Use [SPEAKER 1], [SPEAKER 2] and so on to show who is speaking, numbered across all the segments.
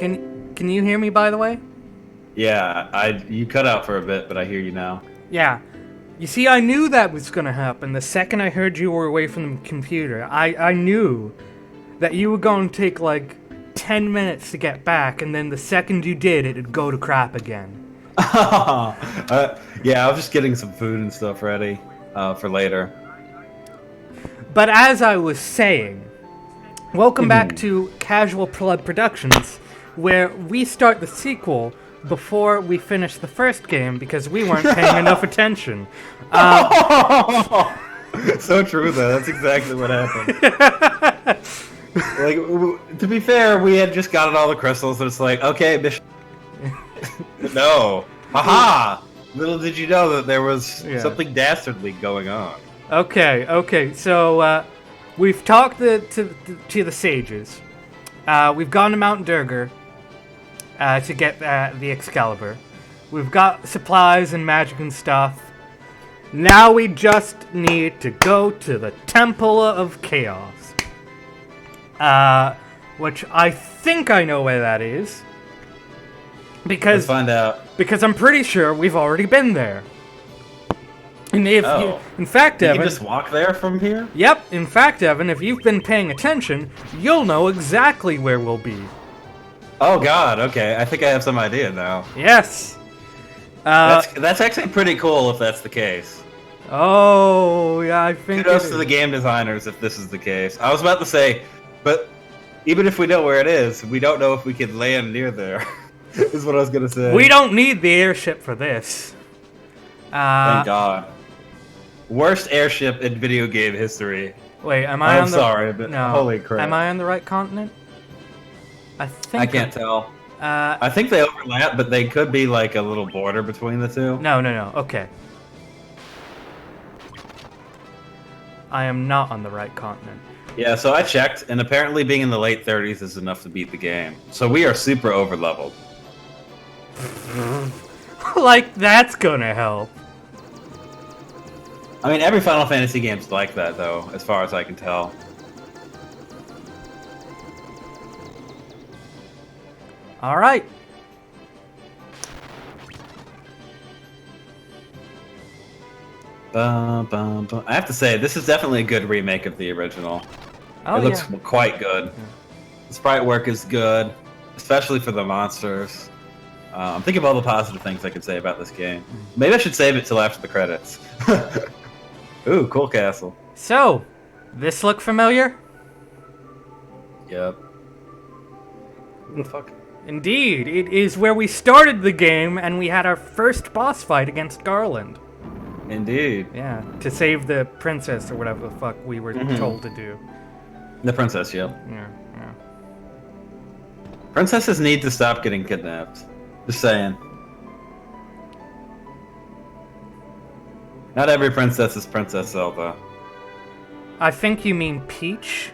[SPEAKER 1] Can you hear me, by the way?
[SPEAKER 2] Yeah, you cut out for a bit, but I hear you now.
[SPEAKER 1] Yeah. You see, I knew that was gonna happen the second I heard you were away from the computer. I knew that you were going to take like 10 minutes to get back, and then the second you did, it'd go to crap again.
[SPEAKER 2] Yeah, I was just getting some food and stuff ready for later.
[SPEAKER 1] But as I was saying, welcome back to Casual Plug Productions, where we start the sequel before we finish the first game because we weren't paying enough attention.
[SPEAKER 2] So true, though. That's exactly what happened. Like, to be fair, we had just gotten all the crystals, and it's like, okay, mission. No. Aha! Little did you know that there was something dastardly going on.
[SPEAKER 1] Okay, so we've talked to the sages. We've gone to Mount Durgar to get the Excalibur. We've got supplies and magic and stuff. Now we just need to go to the Temple of Chaos. Which I think I know where that is.
[SPEAKER 2] Let's find out.
[SPEAKER 1] Because I'm pretty sure we've already been there. And in fact,
[SPEAKER 2] you
[SPEAKER 1] Evan,
[SPEAKER 2] can just walk there from here?
[SPEAKER 1] Yep, in fact, Evan, if you've been paying attention, you'll know exactly where we'll be.
[SPEAKER 2] Oh god, okay. I think I have some idea now.
[SPEAKER 1] Yes.
[SPEAKER 2] That's actually pretty cool if that's the case.
[SPEAKER 1] Oh, yeah, I think
[SPEAKER 2] Kudos to the game designers if this is the case. I was about to say, but even if we know where it is, we don't know if we can land near there. Is what I was gonna say.
[SPEAKER 1] We don't need the airship for this.
[SPEAKER 2] Thank God. Worst airship in video game history.
[SPEAKER 1] Wait, am I on the...
[SPEAKER 2] sorry, but
[SPEAKER 1] no.
[SPEAKER 2] Holy crap.
[SPEAKER 1] Am I on the right continent?
[SPEAKER 2] I can't tell. I think they overlap, but they could be like a little border between the two.
[SPEAKER 1] No. Okay. I am not on the right continent.
[SPEAKER 2] Yeah, so I checked, and apparently being in the late 30s is enough to beat the game. So we are super overleveled.
[SPEAKER 1] Like, that's gonna help.
[SPEAKER 2] I mean, every Final Fantasy game's like that, though, as far as I can tell.
[SPEAKER 1] Alright.
[SPEAKER 2] I have to say, this is definitely a good remake of the original.
[SPEAKER 1] Oh,
[SPEAKER 2] it looks quite good. Yeah. The sprite work is good, especially for the monsters. I'm thinking of all the positive things I could say about this game. Maybe I should save it till after the credits. Ooh, cool castle.
[SPEAKER 1] So, this look familiar?
[SPEAKER 2] Yep. What the fuck?
[SPEAKER 1] Indeed, it is where we started the game and we had our first boss fight against Garland.
[SPEAKER 2] Indeed.
[SPEAKER 1] Yeah, to save the princess or whatever the fuck we were told to do.
[SPEAKER 2] The princess, yep.
[SPEAKER 1] Yeah.
[SPEAKER 2] Princesses need to stop getting kidnapped. Just saying. Not every princess is Princess Zelda.
[SPEAKER 1] I think you mean Peach.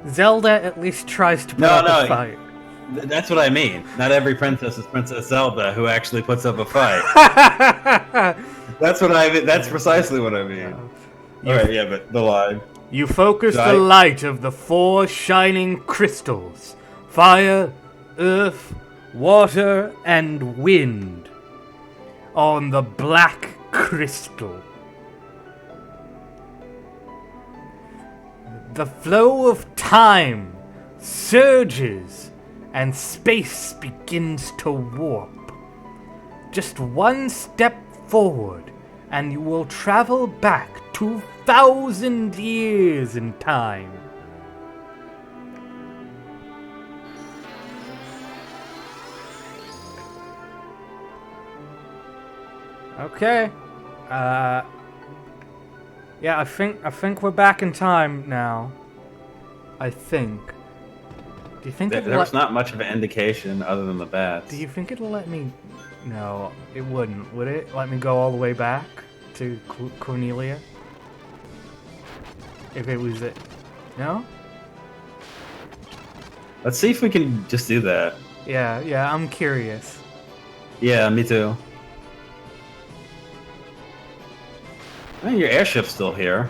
[SPEAKER 1] Zelda at least tries to put up a fight.
[SPEAKER 2] That's what I mean. Not every princess is Princess Zelda who actually puts up a fight. That's what I mean. That's precisely what I mean. Alright, yeah, but the line.
[SPEAKER 1] You focus the light of the 4 shining crystals. Fire, earth, water, and wind. On the black crystal. The flow of time surges and space begins to warp. Just one step forward and you will travel back 2,000 years in time. Okay. Yeah, I think we're back in time now. I think. Do you think
[SPEAKER 2] there was not much of an indication other than the bats?
[SPEAKER 1] Do you think it'll let me? No, it wouldn't. Would it let me go all the way back to Cornelia? If it was it, no.
[SPEAKER 2] Let's see if we can just do that.
[SPEAKER 1] Yeah, I'm curious.
[SPEAKER 2] Yeah, me too. Oh, your airship's still here.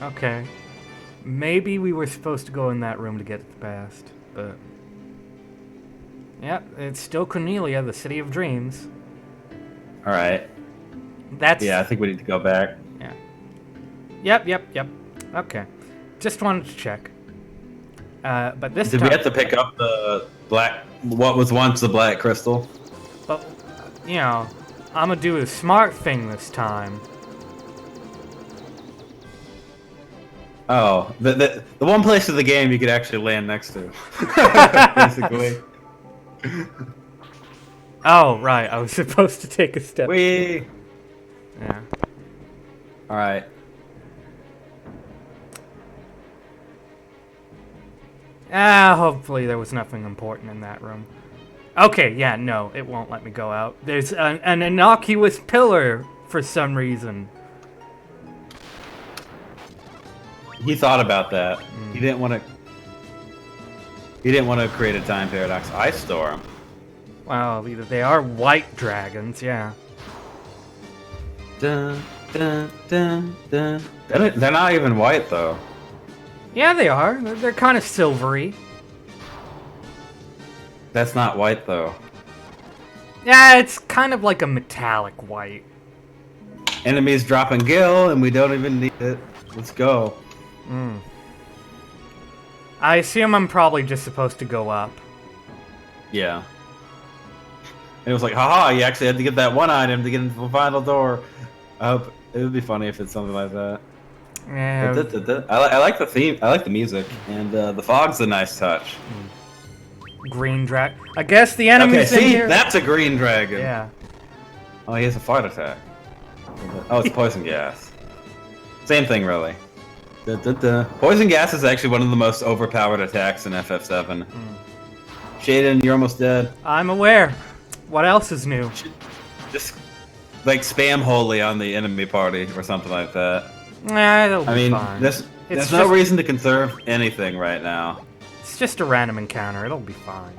[SPEAKER 1] Okay. Maybe we were supposed to go in that room to get it fast. But yep, it's still Cornelia, the city of dreams.
[SPEAKER 2] All right.
[SPEAKER 1] That's
[SPEAKER 2] Yeah, I think we need to go back.
[SPEAKER 1] yeah. Yep. Okay, just wanted to check. But this
[SPEAKER 2] Did
[SPEAKER 1] time,
[SPEAKER 2] we have to pick up the black? What was once the black crystal?
[SPEAKER 1] but you know, I'm gonna do a smart thing this time.
[SPEAKER 2] Oh, the one place of the game you could actually land next to, basically.
[SPEAKER 1] Oh right, I was supposed to take a step.
[SPEAKER 2] We.
[SPEAKER 1] Yeah.
[SPEAKER 2] All right.
[SPEAKER 1] Hopefully there was nothing important in that room. Okay, yeah, no, it won't let me go out. There's an innocuous pillar for some reason.
[SPEAKER 2] He thought about that. He didn't want to. He didn't want to create a time paradox. Ice storm.
[SPEAKER 1] Well, they are white dragons, yeah.
[SPEAKER 2] Dun, dun, dun, dun. They're not even white though.
[SPEAKER 1] Yeah, they are. They're kind of silvery.
[SPEAKER 2] That's not white though.
[SPEAKER 1] Yeah, it's kind of like a metallic white.
[SPEAKER 2] Enemies dropping gil, and we don't even need it. Let's go.
[SPEAKER 1] I assume I'm probably just supposed to go up.
[SPEAKER 2] Yeah. It was like, haha, you actually had to get that one item to get into the final door. I hope it would be funny if it's something like that.
[SPEAKER 1] Yeah,
[SPEAKER 2] I like the theme. I like the music, and the fog's a nice touch.
[SPEAKER 1] green drag. I guess the
[SPEAKER 2] Okay,
[SPEAKER 1] enemies in
[SPEAKER 2] see,
[SPEAKER 1] here.
[SPEAKER 2] that's a green dragon.
[SPEAKER 1] Yeah.
[SPEAKER 2] Oh, he has a fart attack. Oh, it's poison gas. Same thing, really. Poison gas is actually one of the most overpowered attacks in FF7. Shaden, you're almost dead.
[SPEAKER 1] I'm aware. What else is new?
[SPEAKER 2] Just like spam holy on the enemy party or something like that.
[SPEAKER 1] Nah, it'll be
[SPEAKER 2] I mean,
[SPEAKER 1] fine.
[SPEAKER 2] there's
[SPEAKER 1] It's
[SPEAKER 2] no
[SPEAKER 1] just-
[SPEAKER 2] reason to conserve anything right now.
[SPEAKER 1] It's just a random encounter. It'll be fine.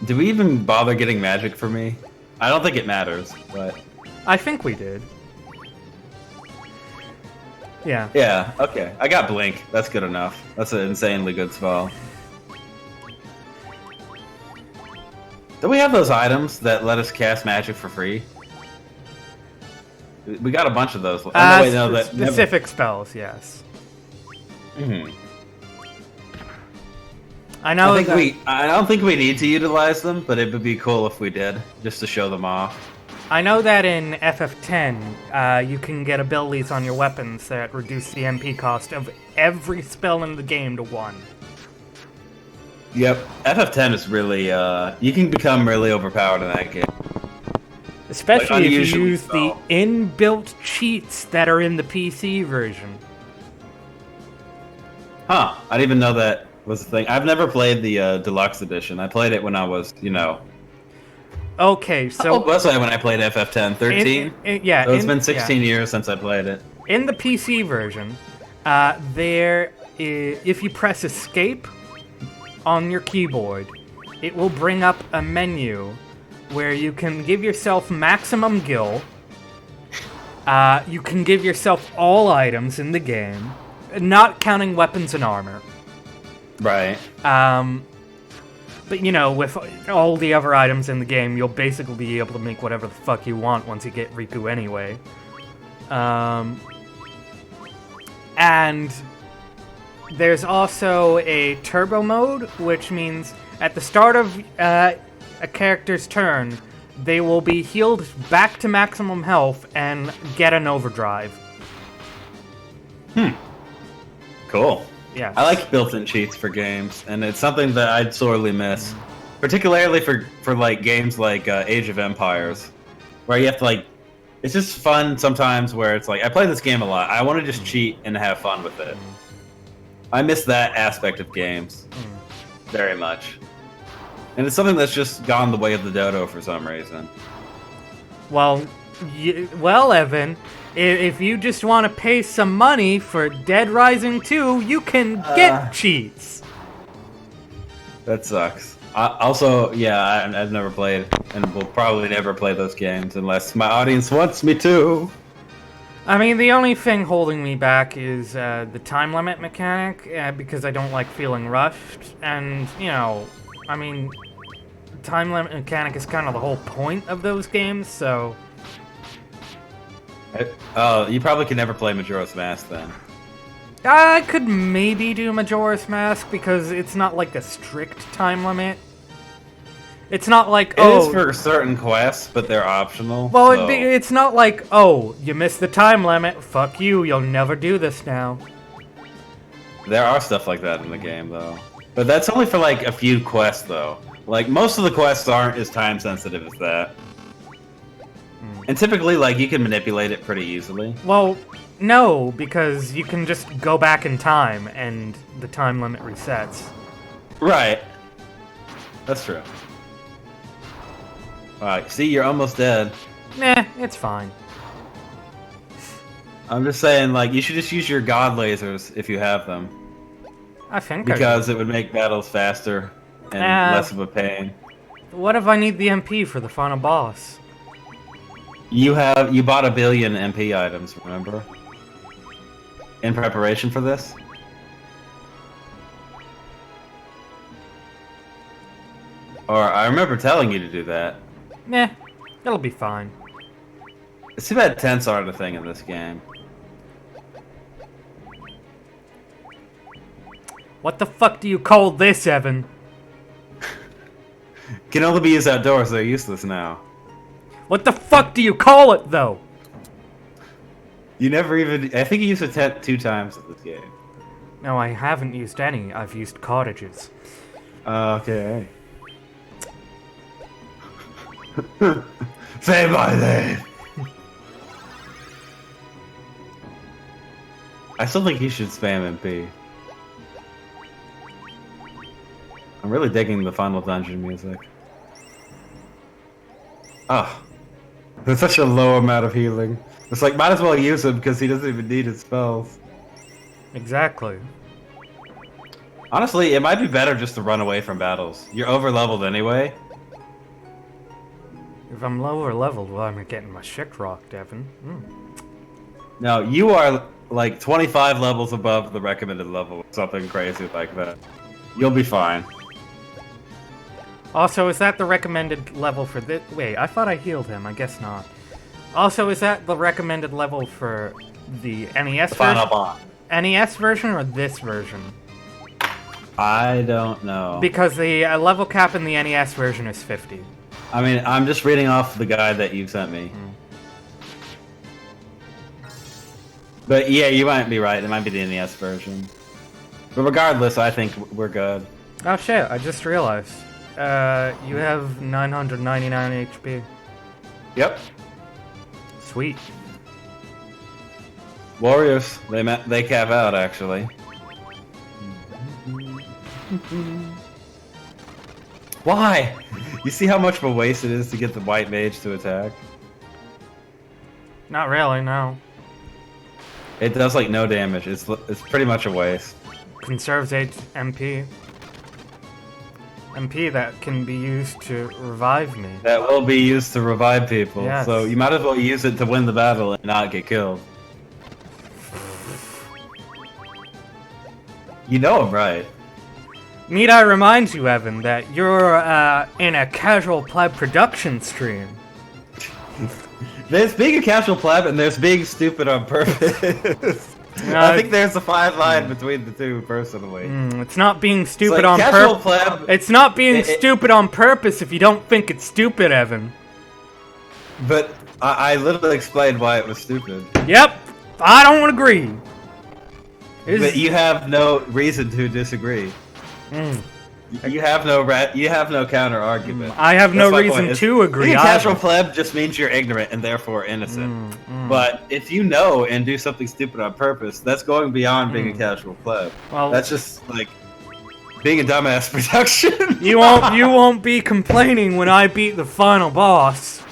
[SPEAKER 2] Do we even bother getting magic for me? I don't think it matters, but
[SPEAKER 1] I think we did. Yeah.
[SPEAKER 2] yeah, okay. I got blink. That's good enough. That's an insanely good spell. Do we have those items that let us cast magic for free? We got a bunch of those. Oh, no, wait, no, that
[SPEAKER 1] specific spells, yes.
[SPEAKER 2] Mhm.
[SPEAKER 1] I know.
[SPEAKER 2] I don't think we need to utilize them, but it would be cool if we did, just to show them off.
[SPEAKER 1] I know that in FF10, you can get abilities on your weapons that reduce the MP cost of every spell in the game to 1.
[SPEAKER 2] Yep, FF10 is really, you can become really overpowered in that game.
[SPEAKER 1] Especially
[SPEAKER 2] Like,
[SPEAKER 1] if you
[SPEAKER 2] unusually
[SPEAKER 1] use the
[SPEAKER 2] so.
[SPEAKER 1] inbuilt cheats that are in the PC version.
[SPEAKER 2] Huh, I didn't even know that was a thing. I've never played the deluxe edition. I played it when I was,
[SPEAKER 1] Okay, so
[SPEAKER 2] oh, was I when I played FF10? 13?
[SPEAKER 1] yeah,
[SPEAKER 2] So it's been 16 years since I played it.
[SPEAKER 1] in the PC version, if you press escape on your keyboard, it will bring up a menu where you can give yourself maximum gil. You can give yourself all items in the game, not counting weapons and armor.
[SPEAKER 2] Right.
[SPEAKER 1] But with all the other items in the game, you'll basically be able to make whatever the fuck you want once you get Riku anyway. And there's also a turbo mode, which means at the start of a character's turn, they will be healed back to maximum health and get an overdrive.
[SPEAKER 2] Cool.
[SPEAKER 1] Yeah.
[SPEAKER 2] I like built-in cheats for games, and it's something that I'd sorely miss. Particularly for like games like Age of Empires, where you have to it's just fun sometimes where it's like, I play this game a lot, I want to just cheat and have fun with it. I miss that aspect of games very much. And it's something that's just gone the way of the dodo for some reason.
[SPEAKER 1] Well, Evan, if you just want to pay some money for Dead Rising 2, you can get cheats.
[SPEAKER 2] That sucks. I've never played, and will probably never play those games unless my audience wants me to.
[SPEAKER 1] I mean, the only thing holding me back is the time limit mechanic, because I don't like feeling rushed. And, you know, I mean, time limit mechanic is kind of the whole point of those games, so...
[SPEAKER 2] Oh, you probably could never play Majora's Mask then.
[SPEAKER 1] I could maybe do Majora's Mask, because it's not like a strict time limit. It's not like,
[SPEAKER 2] It is for certain quests, but they're optional.
[SPEAKER 1] Well,
[SPEAKER 2] so.
[SPEAKER 1] it's not like, oh, you missed the time limit, fuck you, you'll never do this now.
[SPEAKER 2] There are stuff like that in the game, though. But that's only for, like, a few quests, though. Like, most of the quests aren't as time-sensitive as that. And typically, like, you can manipulate it pretty easily.
[SPEAKER 1] Well, no, because you can just go back in time, and the time limit resets.
[SPEAKER 2] Right. That's true. Alright, see, you're almost dead.
[SPEAKER 1] Nah, it's fine.
[SPEAKER 2] I'm just saying, like, you should just use your god lasers if you have them.
[SPEAKER 1] I think
[SPEAKER 2] Because it would make battles faster and less of a pain.
[SPEAKER 1] What if I need the MP for the final boss?
[SPEAKER 2] You bought 1 billion MP items, remember? In preparation for this? Or I remember telling you to do that.
[SPEAKER 1] Nah, it'll be fine.
[SPEAKER 2] It's too bad tents aren't a thing in this game.
[SPEAKER 1] What the fuck do you call this, Evan?
[SPEAKER 2] Can only be used outdoors, they're useless now.
[SPEAKER 1] What the fuck do you call it, though?
[SPEAKER 2] You never even... I think you used a tent 2 times in this game.
[SPEAKER 1] No, I haven't used any. I've used cottages.
[SPEAKER 2] Okay. Say my name! I still think you should spam MP. I'm really digging the final dungeon music. Ah. There's such a low amount of healing. It's like, might as well use him because he doesn't even need his spells.
[SPEAKER 1] Exactly.
[SPEAKER 2] Honestly, it might be better just to run away from battles. You're over-leveled anyway.
[SPEAKER 1] If I'm lower leveled, well, I'm getting my shit rocked, Evan.
[SPEAKER 2] No, you are like 25 levels above the recommended level, something crazy like that. You'll be fine.
[SPEAKER 1] Also, is that the recommended level for this? Wait, I thought I healed him. I guess not. Also, is that the recommended level for the NES
[SPEAKER 2] Final
[SPEAKER 1] version?
[SPEAKER 2] boss.
[SPEAKER 1] NES version or this version?
[SPEAKER 2] I don't know.
[SPEAKER 1] Because the level cap in the NES version is 50.
[SPEAKER 2] I mean, I'm just reading off the guide that you sent me. But yeah, you might be right. It might be the NES version. But regardless, I think we're good.
[SPEAKER 1] Oh shit, I just realized. You have 999 HP.
[SPEAKER 2] Yep.
[SPEAKER 1] Sweet.
[SPEAKER 2] Warriors, they cap out, actually. Why? You see how much of a waste it is to get the white mage to attack?
[SPEAKER 1] Not really, no.
[SPEAKER 2] It does like no damage. It's pretty much a waste.
[SPEAKER 1] Conserves MP. MP that can be used to revive me.
[SPEAKER 2] That will be used to revive people.
[SPEAKER 1] Yes.
[SPEAKER 2] So you might as well use it to win the battle and not get killed. You know I'm right.
[SPEAKER 1] Need I remind you, Evan, that you're in a casual pleb production stream.
[SPEAKER 2] There's being a casual pleb and there's being stupid on purpose. I think there's a fine line between the two, personally.
[SPEAKER 1] It's not being stupid
[SPEAKER 2] like
[SPEAKER 1] on
[SPEAKER 2] casual
[SPEAKER 1] purpose.
[SPEAKER 2] pleb.
[SPEAKER 1] It's not being stupid on purpose if you don't think it's stupid, Evan.
[SPEAKER 2] But I literally explained why it was stupid.
[SPEAKER 1] Yep, I don't agree.
[SPEAKER 2] But you have no reason to disagree. You have no counter argument.
[SPEAKER 1] I have no reason to agree.
[SPEAKER 2] Being a casual pleb just means you're ignorant and therefore innocent. But if you know and do something stupid on purpose, that's going beyond being a casual pleb.
[SPEAKER 1] Well,
[SPEAKER 2] that's just like being a dumbass production.
[SPEAKER 1] you won't be complaining when I beat the final boss.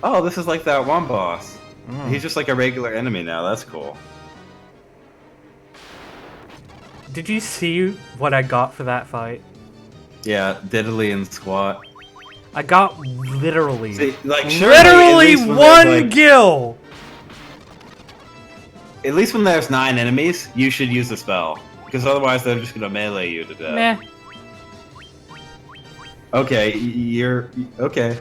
[SPEAKER 2] Oh, this is like that one boss. He's just like a regular enemy now. That's cool.
[SPEAKER 1] Did you see what I got for that fight?
[SPEAKER 2] Yeah, diddly and squat.
[SPEAKER 1] I got literally,
[SPEAKER 2] See, like,
[SPEAKER 1] literally one
[SPEAKER 2] like,
[SPEAKER 1] kill.
[SPEAKER 2] at least when there's 9 enemies, you should use the spell. Because otherwise they're just gonna melee you to death.
[SPEAKER 1] Meh.
[SPEAKER 2] Okay, okay.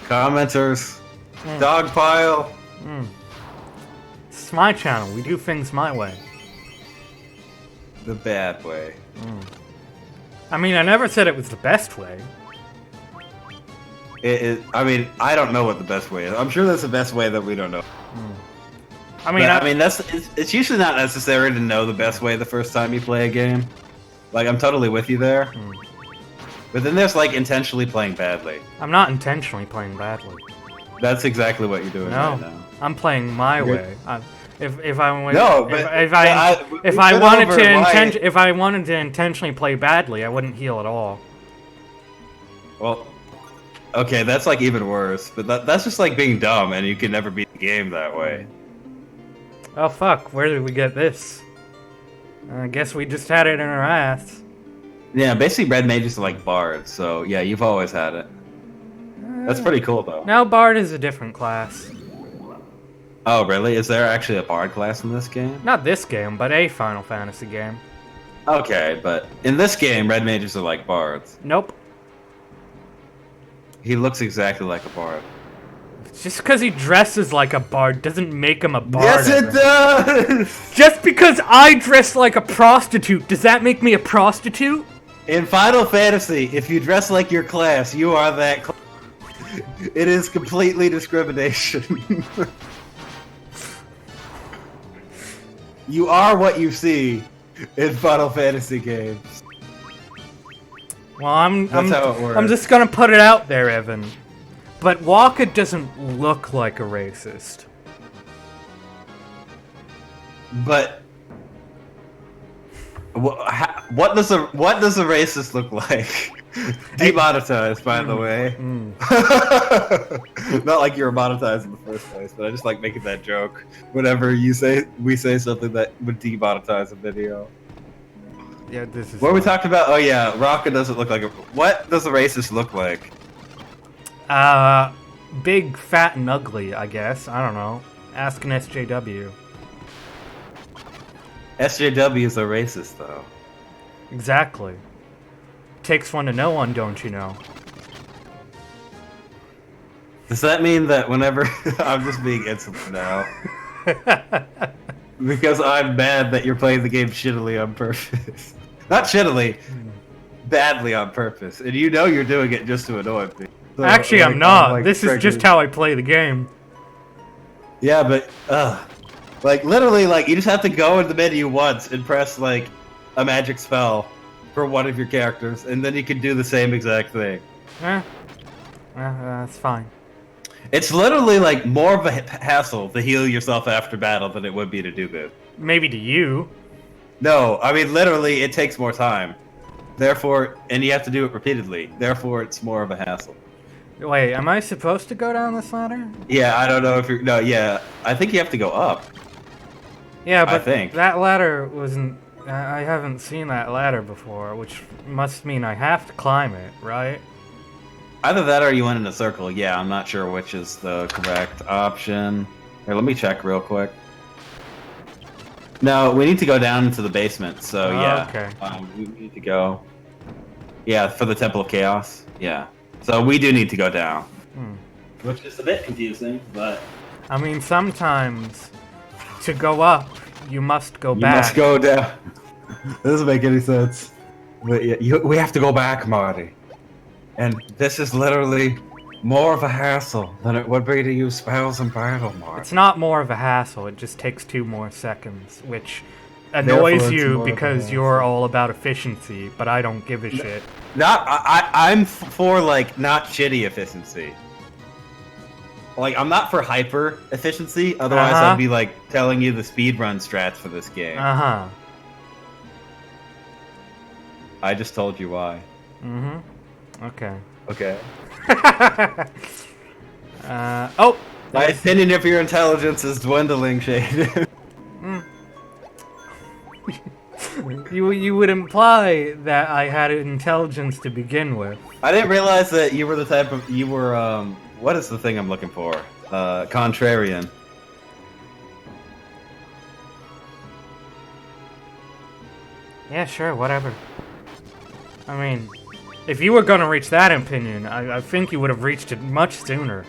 [SPEAKER 2] Commenters. Dogpile.
[SPEAKER 1] It's my channel. We do things my way.
[SPEAKER 2] The bad way.
[SPEAKER 1] I mean, I never said it was the best way.
[SPEAKER 2] I mean, I don't know what the best way is. I'm sure there's the best way that we don't know.
[SPEAKER 1] I mean,
[SPEAKER 2] it's usually not necessary to know the best way the first time you play a game. Like, I'm totally with you there. But then there's, like, intentionally playing badly.
[SPEAKER 1] I'm not intentionally playing badly.
[SPEAKER 2] That's exactly what you're doing right now.
[SPEAKER 1] I'm playing my way. If I wanted to intentionally play badly, I wouldn't heal at all.
[SPEAKER 2] Well, okay, that's like even worse. But that's just like being dumb, and you can never beat the game that way.
[SPEAKER 1] Oh fuck! Where did we get this? I guess we just had it in our ass.
[SPEAKER 2] Yeah, basically red mages are like bards, so yeah, you've always had it. That's pretty cool, though.
[SPEAKER 1] Now bard is a different class.
[SPEAKER 2] Oh, really? Is there actually a bard class in this game?
[SPEAKER 1] Not this game, but a Final Fantasy game.
[SPEAKER 2] Okay, but in this game, red mages are like bards.
[SPEAKER 1] Nope.
[SPEAKER 2] He looks exactly like a bard.
[SPEAKER 1] Just because he dresses like a bard doesn't make him a bard.
[SPEAKER 2] Yes, it does!
[SPEAKER 1] Just because I dress like a prostitute, does that make me a prostitute?
[SPEAKER 2] In Final Fantasy, if you dress like your class, you are that class. It is completely discrimination. You are what you see in Final Fantasy games.
[SPEAKER 1] Well,
[SPEAKER 2] That's how it works.
[SPEAKER 1] I'm just gonna put it out there, Evan. But Waka doesn't look like a racist.
[SPEAKER 2] But what does a racist look like? Demonetized, by the way. Not like you were monetized in the first place, but I just like making that joke whenever we say something that would demonetize a video.
[SPEAKER 1] Yeah, this is.
[SPEAKER 2] What we talked about? Oh yeah, Rocka doesn't look like a. What does a racist look like?
[SPEAKER 1] Big, fat, and ugly, I guess. I don't know. Ask an SJW.
[SPEAKER 2] SJW is a racist, though.
[SPEAKER 1] Exactly. Takes one to know one, don't you know?
[SPEAKER 2] Does that mean that whenever I'm just being insolent now? Because I'm mad that you're playing the game shittily on purpose. Not shittily, badly on purpose. And you know you're doing it just to annoy me. So,
[SPEAKER 1] Actually,
[SPEAKER 2] like,
[SPEAKER 1] I'm not.
[SPEAKER 2] like,
[SPEAKER 1] This is just how I play the game.
[SPEAKER 2] Yeah, but, like, literally, like, you just have to go in the menu once and press, like, a magic spell for one of your characters, and then you can do the same exact thing.
[SPEAKER 1] That's fine.
[SPEAKER 2] It's literally, like, more of a hassle to heal yourself after battle than it would be to do this.
[SPEAKER 1] Maybe to you.
[SPEAKER 2] No, I mean, literally, it takes more time. Therefore, and you have to do it repeatedly. Therefore, it's more of a hassle.
[SPEAKER 1] Wait, am I supposed to go down this ladder?
[SPEAKER 2] Yeah, I don't know if you're... No, yeah. I think you have to go up.
[SPEAKER 1] Yeah, but
[SPEAKER 2] I think.
[SPEAKER 1] that ladder wasn't... I haven't seen that ladder before, which must mean I have to climb it, right?
[SPEAKER 2] Either that or you went in a circle. Yeah, I'm not sure which is the correct option. Here, let me check real quick. No, we need to go down into the basement, so yeah.
[SPEAKER 1] Okay.
[SPEAKER 2] We need to go... Yeah, for the Temple of Chaos. Yeah. So we do need to go down. Which is a bit confusing, but...
[SPEAKER 1] I mean, sometimes to go up, you must go back.
[SPEAKER 2] You must go down. That doesn't make any sense. But yeah, we have to go back, Marty. And this is literally more of a hassle than it would be to use spells in battle, Marty.
[SPEAKER 1] It's not more of a hassle, it just takes 2 more seconds, which annoys you because you're all about efficiency, but I don't give a shit.
[SPEAKER 2] I'm for, like, not shitty efficiency. Like, I'm not for hyper efficiency, otherwise I'd be, like, telling you the speedrun strats for this game. I just told you why.
[SPEAKER 1] Okay.
[SPEAKER 2] Okay.
[SPEAKER 1] Oh!
[SPEAKER 2] My opinion of your intelligence is dwindling, Shade.
[SPEAKER 1] You would imply that I had intelligence to begin with.
[SPEAKER 2] I didn't realize that you were the type of... You were, what is the thing I'm looking for? Contrarian.
[SPEAKER 1] Yeah, sure, whatever. I mean, if you were gonna reach that opinion, I think you would have reached it much sooner.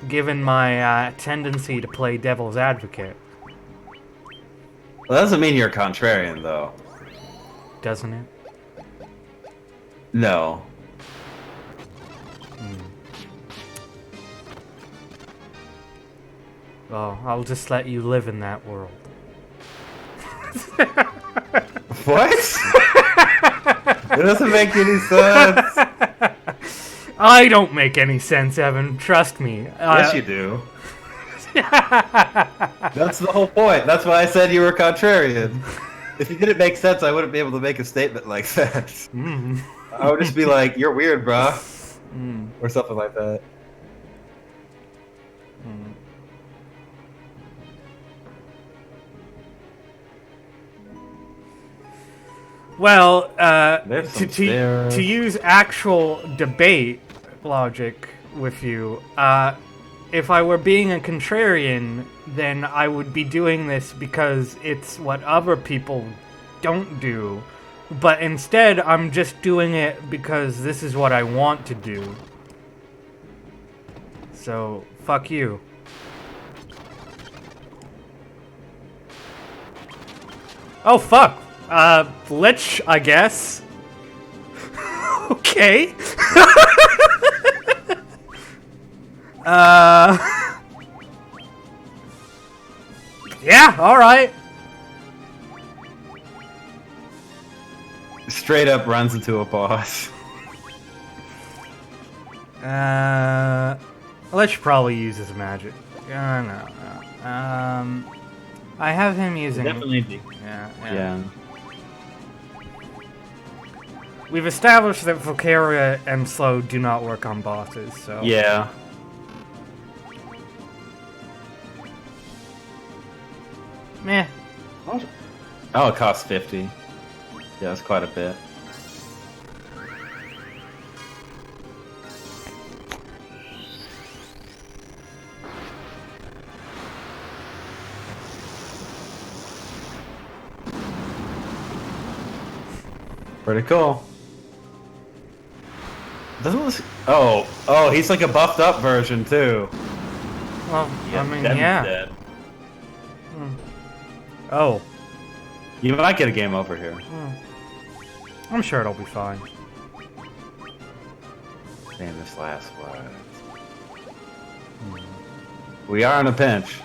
[SPEAKER 1] Given my tendency to play devil's advocate.
[SPEAKER 2] Well, that doesn't mean you're a contrarian, though.
[SPEAKER 1] Doesn't it?
[SPEAKER 2] No.
[SPEAKER 1] Well, I'll just let you live in that world.
[SPEAKER 2] What? It doesn't make any sense.
[SPEAKER 1] I don't make any sense, Evan. Trust me.
[SPEAKER 2] Yes, you do. That's the whole point. That's why I said you were a contrarian. If it didn't make sense, I wouldn't be able to make a statement like that. I would just be like, "You're weird, bruh," or something like that.
[SPEAKER 1] Well,
[SPEAKER 2] to
[SPEAKER 1] use actual debate logic with you, if I were being a contrarian, then I would be doing this because it's what other people don't do. But instead, I'm just doing it because this is what I want to do. So, fuck you. Oh, fuck. Lich, I guess. Okay. Yeah, alright.
[SPEAKER 2] Straight up runs into a boss.
[SPEAKER 1] Lich probably uses magic. No. I have him using...
[SPEAKER 2] Definitely.
[SPEAKER 1] Yeah. We've established that Valkyria and Slow do not work on bosses, so...
[SPEAKER 2] Yeah.
[SPEAKER 1] Meh.
[SPEAKER 2] Oh, it costs 50. Yeah, that's quite a bit. Pretty cool. Doesn't this... Oh, he's like a buffed up version too.
[SPEAKER 1] Well, I mean,
[SPEAKER 2] Devin's
[SPEAKER 1] yeah.
[SPEAKER 2] dead.
[SPEAKER 1] Oh.
[SPEAKER 2] You might get a game over here.
[SPEAKER 1] I'm sure it'll be fine.
[SPEAKER 2] Famous last words. We are in a pinch.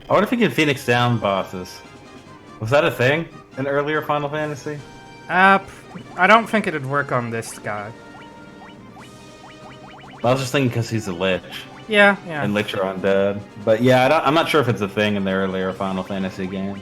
[SPEAKER 2] I wonder if you can Phoenix down bosses. Was that a thing in earlier Final Fantasy?
[SPEAKER 1] I don't think it'd work on this guy.
[SPEAKER 2] I was just thinking because he's a Lich.
[SPEAKER 1] Yeah.
[SPEAKER 2] And Lich are undead. But yeah, I'm not sure if it's a thing in the earlier Final Fantasy game.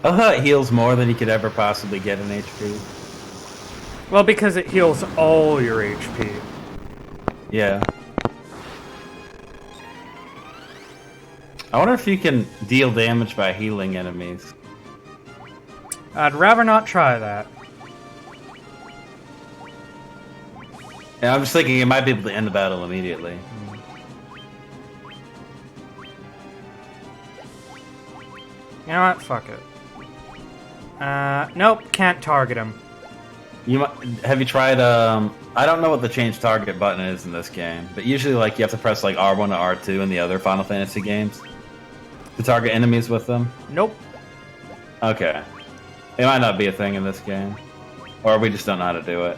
[SPEAKER 2] I thought it heals more than you could ever possibly get in HP.
[SPEAKER 1] Well, because it heals all your HP.
[SPEAKER 2] Yeah. I wonder if you can deal damage by healing enemies.
[SPEAKER 1] I'd rather not try that.
[SPEAKER 2] Yeah, I'm just thinking you might be able to end the battle immediately.
[SPEAKER 1] You know what? Fuck it. Nope, can't target him.
[SPEAKER 2] Have you tried? I don't know what the change target button is in this game, but usually like you have to press like R1 or R2 in the other Final Fantasy games to target enemies with them.
[SPEAKER 1] Nope.
[SPEAKER 2] Okay, it might not be a thing in this game, or we just don't know how to do it.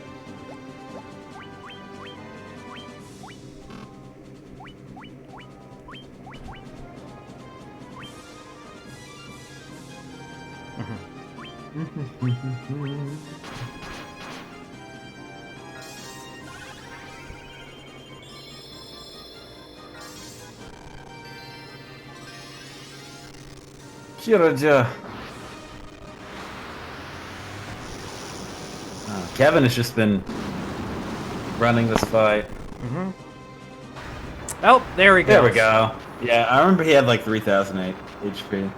[SPEAKER 2] Kiraja. Kevin has just been running this fight.
[SPEAKER 1] Oh, there we go.
[SPEAKER 2] There we go. Yeah, I remember he had like 3,008 HP.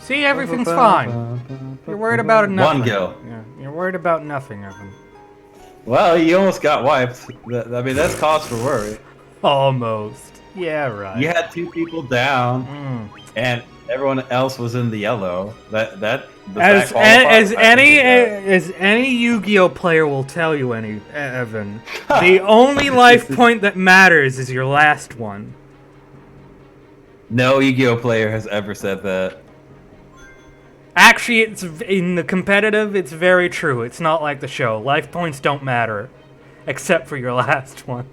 [SPEAKER 1] See, everything's fine. You're worried about nothing.
[SPEAKER 2] One kill.
[SPEAKER 1] Yeah, you're worried about nothing, Evan.
[SPEAKER 2] Well, you almost got wiped. I mean, that's cause for worry.
[SPEAKER 1] Almost. Yeah, right.
[SPEAKER 2] You had 2 people down, and everyone else was in the yellow.
[SPEAKER 1] As any Yu-Gi-Oh player will tell you, Evan, the only life point that matters is your last one.
[SPEAKER 2] No Yu-Gi-Oh player has ever said that.
[SPEAKER 1] Actually, it's in the competitive. It's very true. It's not like the show. Life points don't matter, except for your last one.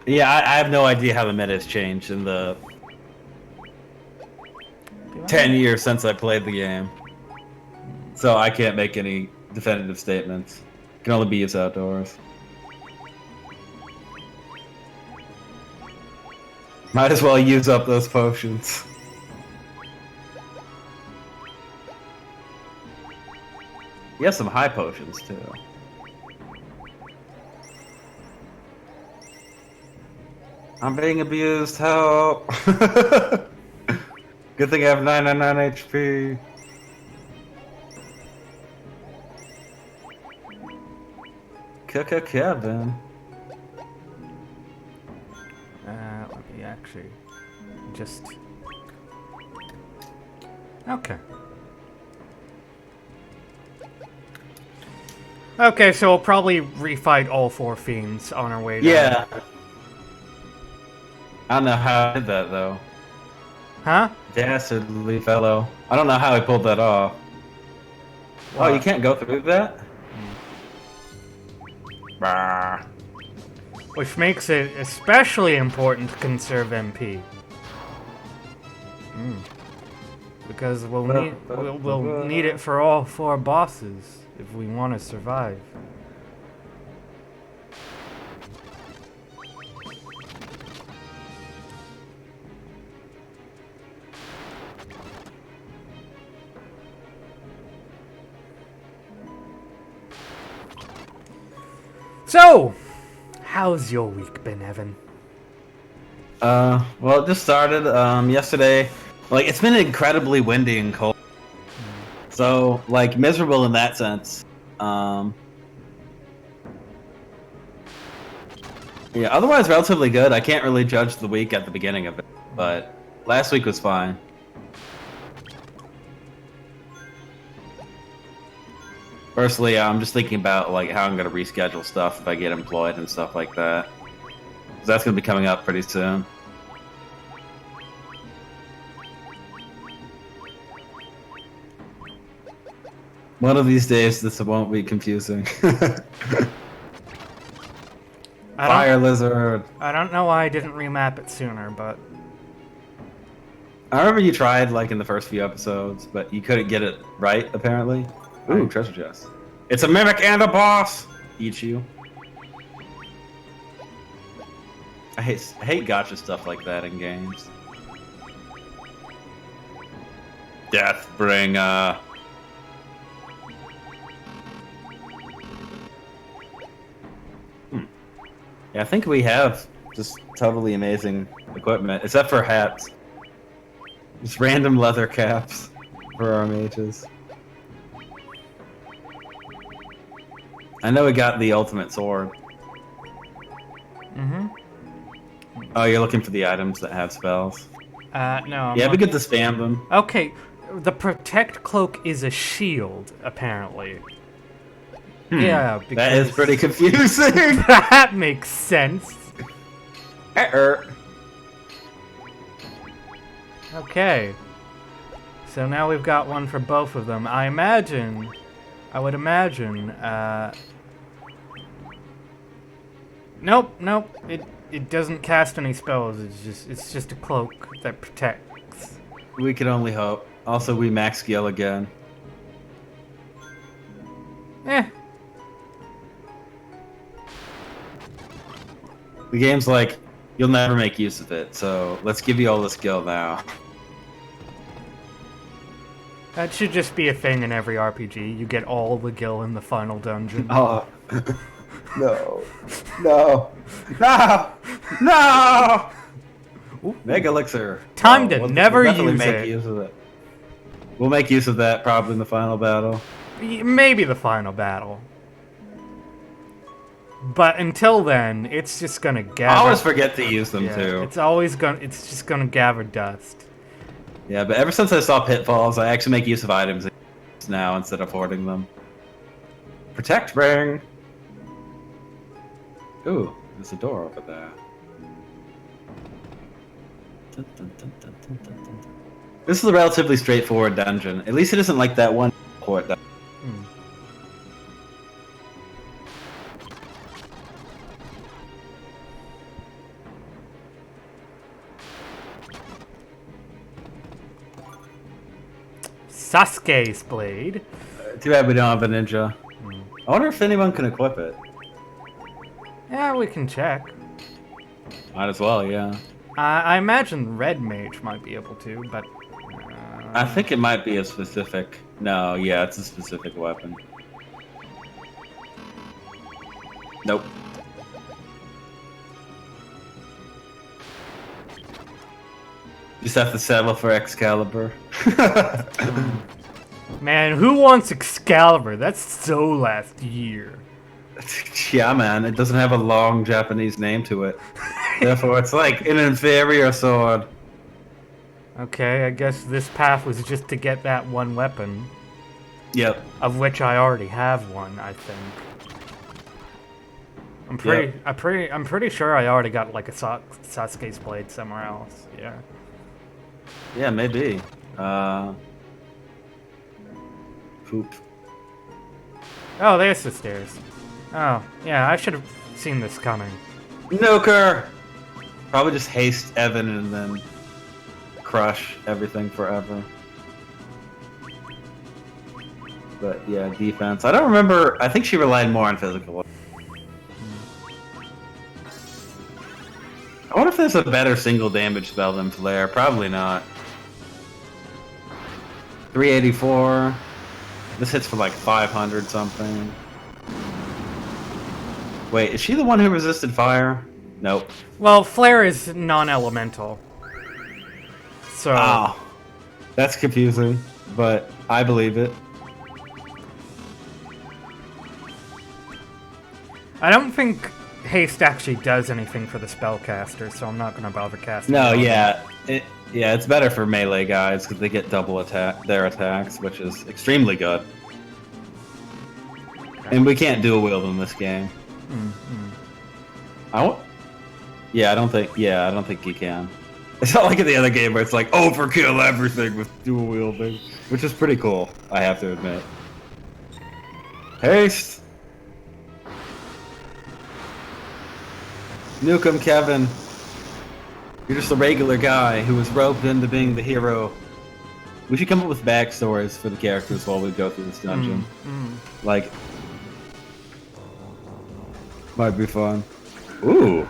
[SPEAKER 2] Yeah, I have no idea how the meta has changed in the 10 years since I played the game. So I can't make any definitive statements. Can only be used outdoors. Might as well use up those potions. You have some high potions too. I'm being abused, help! Good thing I have 999 HP. Kevin.
[SPEAKER 1] Let me actually just... Okay. Okay, so we'll probably refight all 4 fiends on our way down.
[SPEAKER 2] Yeah. I don't know how I did that, though.
[SPEAKER 1] Huh?
[SPEAKER 2] Dastardly fellow. I don't know how he pulled that off.
[SPEAKER 1] What?
[SPEAKER 2] Oh, you can't go through that? Bah.
[SPEAKER 1] Which makes it especially important to conserve MP. Because we'll need it for all 4 bosses if we want to survive. So, how's your week been, Evan?
[SPEAKER 2] Well, it just started, yesterday. Like, it's been incredibly windy and cold. So, like, miserable in that sense. Yeah, otherwise relatively good. I can't really judge the week at the beginning of it, but last week was fine. Personally, I'm just thinking about like how I'm gonna reschedule stuff if I get employed and stuff like that. 'Cause that's gonna be coming up pretty soon. One of these days, this won't be confusing. Fire lizard.
[SPEAKER 1] I don't know why I didn't remap it sooner, but...
[SPEAKER 2] I remember you tried like in the first few episodes, but you couldn't get it right, apparently. Ooh, treasure chest. It's a mimic and a boss! Eat you. I hate gotcha stuff like that in games. Deathbringer. Yeah, I think we have just totally amazing equipment, except for hats. Just random leather caps for our mages. I know we got the ultimate sword.
[SPEAKER 1] Mm-hmm.
[SPEAKER 2] Oh, you're looking for the items that have spells.
[SPEAKER 1] No. I'm
[SPEAKER 2] Yeah, we
[SPEAKER 1] looking-
[SPEAKER 2] get to spam them.
[SPEAKER 1] Okay, the protect cloak is a shield, apparently. Yeah, because
[SPEAKER 2] That is pretty confusing.
[SPEAKER 1] that makes sense. Okay. So now we've got one for both of them. I would imagine, Nope. It doesn't cast any spells. It's just a cloak that protects.
[SPEAKER 2] We can only hope. Also, we max skill again.
[SPEAKER 1] Eh.
[SPEAKER 2] The game's like, you'll never make use of it, so let's give you all the skill now.
[SPEAKER 1] That should just be a thing in every RPG. You get all the gil in the final dungeon.
[SPEAKER 2] Oh. No. No. No! No! Mega Elixir.
[SPEAKER 1] Time to never
[SPEAKER 2] definitely
[SPEAKER 1] use
[SPEAKER 2] make
[SPEAKER 1] it.
[SPEAKER 2] Use of it. We'll make use of that probably in the final battle.
[SPEAKER 1] Maybe the final battle. But until then, it's just gonna gather.
[SPEAKER 2] I always forget to use them too.
[SPEAKER 1] It's just gonna gather dust.
[SPEAKER 2] Yeah, but ever since I saw Pitfalls, I actually make use of items now instead of hoarding them. Protect ring. Ooh, there's a door over there. Dun, dun, dun, dun, dun, dun, dun. This is a relatively straightforward dungeon. At least it isn't like that one port dungeon.
[SPEAKER 1] Sasuke's blade.
[SPEAKER 2] Too bad we don't have a ninja. I wonder if anyone can equip it.
[SPEAKER 1] Yeah, we can check.
[SPEAKER 2] Might as well, yeah.
[SPEAKER 1] I imagine Red Mage might be able to, but...
[SPEAKER 2] I think it might be a specific... No, yeah, it's a specific weapon. Nope. Just have to settle for Excalibur.
[SPEAKER 1] Man, who wants Excalibur? That's so last year.
[SPEAKER 2] Yeah, man, it doesn't have a long Japanese name to it. Therefore, it's like an inferior sword.
[SPEAKER 1] Okay, I guess this path was just to get that one weapon.
[SPEAKER 2] Yep.
[SPEAKER 1] Of which I already have one, I think. I'm pretty sure I already got like a Sasuke's blade somewhere else. Yeah.
[SPEAKER 2] Yeah, maybe. Poop.
[SPEAKER 1] Oh, there's the stairs. Oh, yeah, I should have seen this coming.
[SPEAKER 2] Nuker! Probably just haste Evan and then crush everything forever. But yeah, defense. I don't remember. I think she relied more on physical. I wonder if there's a better single damage spell than Flare. Probably not. 384. This hits for like 500 something. Wait, is she the one who resisted fire? Nope.
[SPEAKER 1] Well, Flare is non-elemental. So...
[SPEAKER 2] Oh. That's confusing, but I believe it.
[SPEAKER 1] I don't think haste actually does anything for the spellcaster, so I'm not going to bother casting
[SPEAKER 2] No,
[SPEAKER 1] it on
[SPEAKER 2] yeah. It's better for melee guys because they get double their attacks, which is extremely good.
[SPEAKER 1] Okay.
[SPEAKER 2] And we can't dual wield in this game. Yeah, I don't think you can. It's not like in the other game where it's like overkill everything with dual wielding, which is pretty cool, I have to admit. Haste! Nuke him, Kevin. You're just a regular guy who was roped into being the hero. We should come up with backstories for the characters while we go through this dungeon. Like, might be fun. Ooh,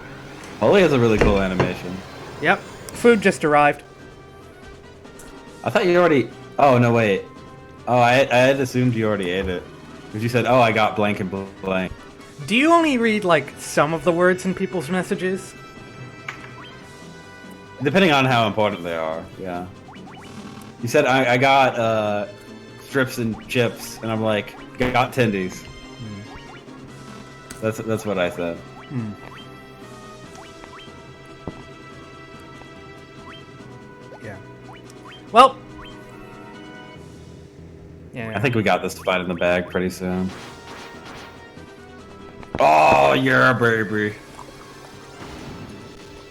[SPEAKER 2] Holy has a really cool animation.
[SPEAKER 1] Yep. Food just arrived.
[SPEAKER 2] I thought you already... Oh, no, wait. Oh, I had assumed you already ate it. Because you said, oh, I got blank and blank.
[SPEAKER 1] Do you only read, like, some of the words in people's messages?
[SPEAKER 2] Depending on how important they are, yeah. You said, I got strips and chips, and I'm like, got tendies. That's what I said.
[SPEAKER 1] Well. Yeah.
[SPEAKER 2] I think we got this fight in the bag pretty soon. Oh, yeah, baby.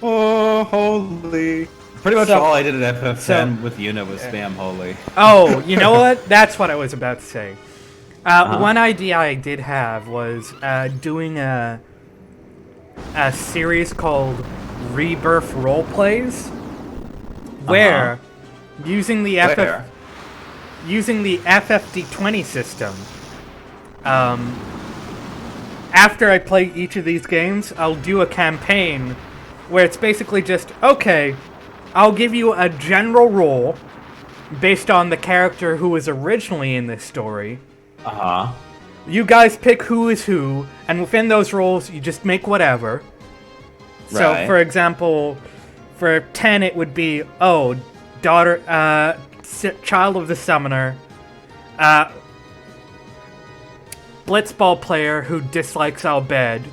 [SPEAKER 2] Oh, holy. Pretty much all I did at FF10 with Yuna was spam holy.
[SPEAKER 1] Oh, you know what? That's what I was about to say. One idea I did have was doing a series called Rebirth Roleplays, where using the FFD20 system, after I play each of these games, I'll do a campaign where it's basically just, okay, I'll give you a general role based on the character who was originally in this story. You guys pick who is who, and within those roles, you just make whatever. So, for example, for 10, it would be, daughter, child of the summoner, blitzball player who dislikes Al Bhed,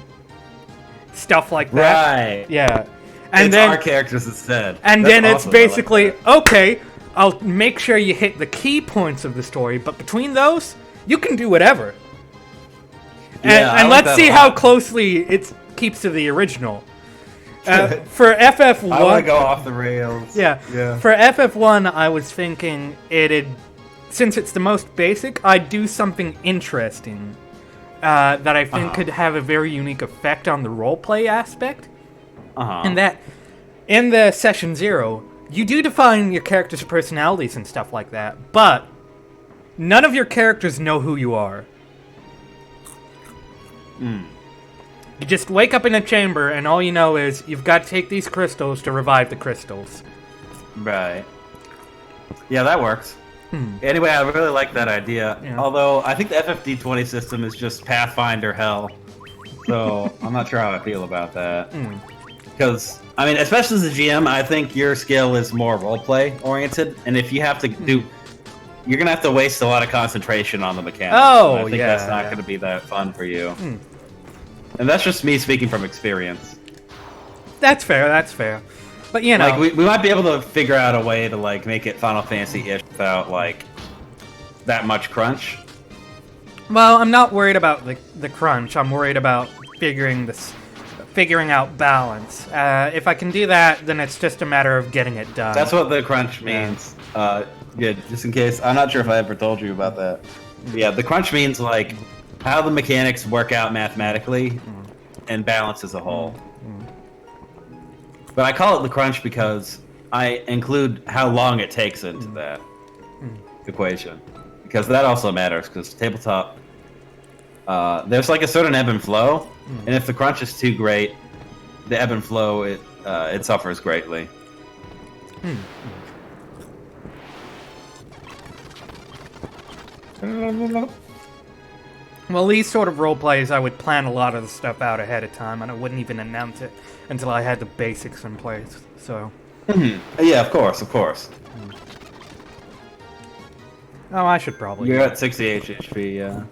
[SPEAKER 1] stuff like that.
[SPEAKER 2] Right.
[SPEAKER 1] Yeah.
[SPEAKER 2] And it's then our characters instead.
[SPEAKER 1] And then it's basically, okay, I'll make sure you hit the key points of the story, but between those, you can do whatever. And let's see how closely it keeps to the original. For FF1...
[SPEAKER 2] I want to go off the rails.
[SPEAKER 1] Yeah. For FF1, I was thinking since it's the most basic, I'd do something interesting that I think could have a very unique effect on the roleplay aspect. And that, in the Session 0, you do define your characters' personalities and stuff like that, but none of your characters know who you are. You just wake up in a chamber, and all you know is you've got to take these crystals to revive the crystals.
[SPEAKER 2] Right. Yeah, that works. Anyway, I really like that idea. Yeah. Although, I think the FFD20 system is just Pathfinder hell. So, I'm not sure how I feel about that. Because, I mean, especially as a GM, I think your skill is more roleplay oriented, and if you have to do, you're gonna have to waste a lot of concentration on the mechanics.
[SPEAKER 1] Oh,
[SPEAKER 2] I think that's not gonna be that fun for you. And that's just me speaking from experience.
[SPEAKER 1] That's fair. That's fair. But you know,
[SPEAKER 2] like we might be able to figure out a way to like make it Final Fantasy-ish without like that much crunch.
[SPEAKER 1] Well, I'm not worried about the crunch. I'm worried about figuring out balance. If I can do that, then it's just a matter of getting it done.
[SPEAKER 2] That's what the crunch means. Good, just in case. I'm not sure if I ever told you about that. Yeah, the crunch means like how the mechanics work out mathematically and balance as a whole. But I call it the crunch because I include how long it takes into that equation. Because that also matters, because tabletop, there's like a certain ebb and flow, and if the crunch is too great, the ebb and flow, it suffers greatly.
[SPEAKER 1] Well, these sort of role plays, I would plan a lot of the stuff out ahead of time, and I wouldn't even announce it until I had the basics in place. So.
[SPEAKER 2] Yeah, of course, of course.
[SPEAKER 1] Oh, I should probably.
[SPEAKER 2] You're at 68 HP, yeah.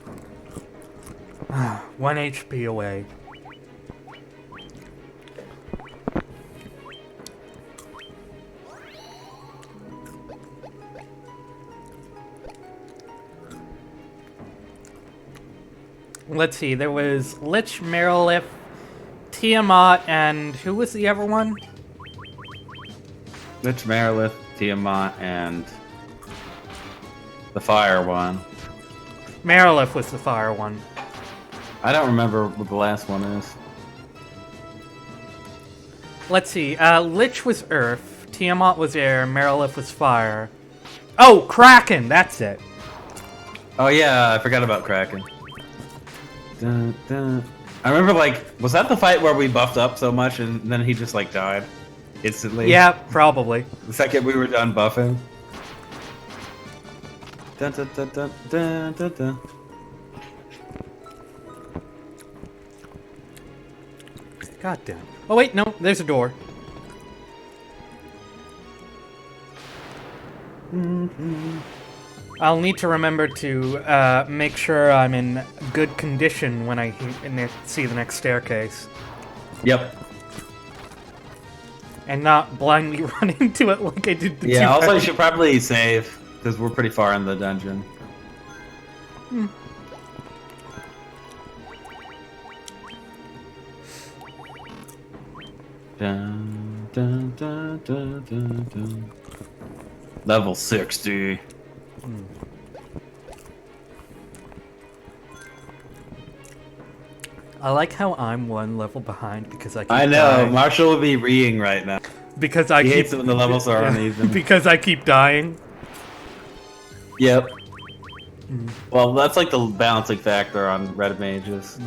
[SPEAKER 1] 1 HP away. Let's see, there was Lich, Merilith, Tiamat, and who was the other one?
[SPEAKER 2] Lich, Merilith, Tiamat, and the fire one.
[SPEAKER 1] Merilith was the fire one.
[SPEAKER 2] I don't remember what the last one is.
[SPEAKER 1] Let's see, Lich was earth, Tiamat was air, Merilith was fire. Oh, Kraken, that's it.
[SPEAKER 2] Oh yeah, I forgot about Kraken. Dun, dun. I remember, like, was that the fight where we buffed up so much and then he just, like, died instantly?
[SPEAKER 1] Yeah, probably.
[SPEAKER 2] The second we were done buffing. Dun, dun, dun, dun, dun, dun, dun.
[SPEAKER 1] God damn. Oh, wait, no, there's a door. I'll need to remember to make sure I'm in good condition when I see the next staircase.
[SPEAKER 2] Yep.
[SPEAKER 1] and not blindly run into it like I did the
[SPEAKER 2] Yeah,
[SPEAKER 1] two
[SPEAKER 2] also you
[SPEAKER 1] times.
[SPEAKER 2] should probably save, because we're pretty far in the dungeon. Dun, dun, dun, dun, dun, dun. Level 60.
[SPEAKER 1] I like how I'm one level behind because I keep
[SPEAKER 2] I know,
[SPEAKER 1] dying.
[SPEAKER 2] Marshall would be reeing right now.
[SPEAKER 1] Because I
[SPEAKER 2] He
[SPEAKER 1] keep
[SPEAKER 2] hates it when the levels are uneven.
[SPEAKER 1] because I keep dying.
[SPEAKER 2] Yep. Well, that's like the balancing factor on red mages.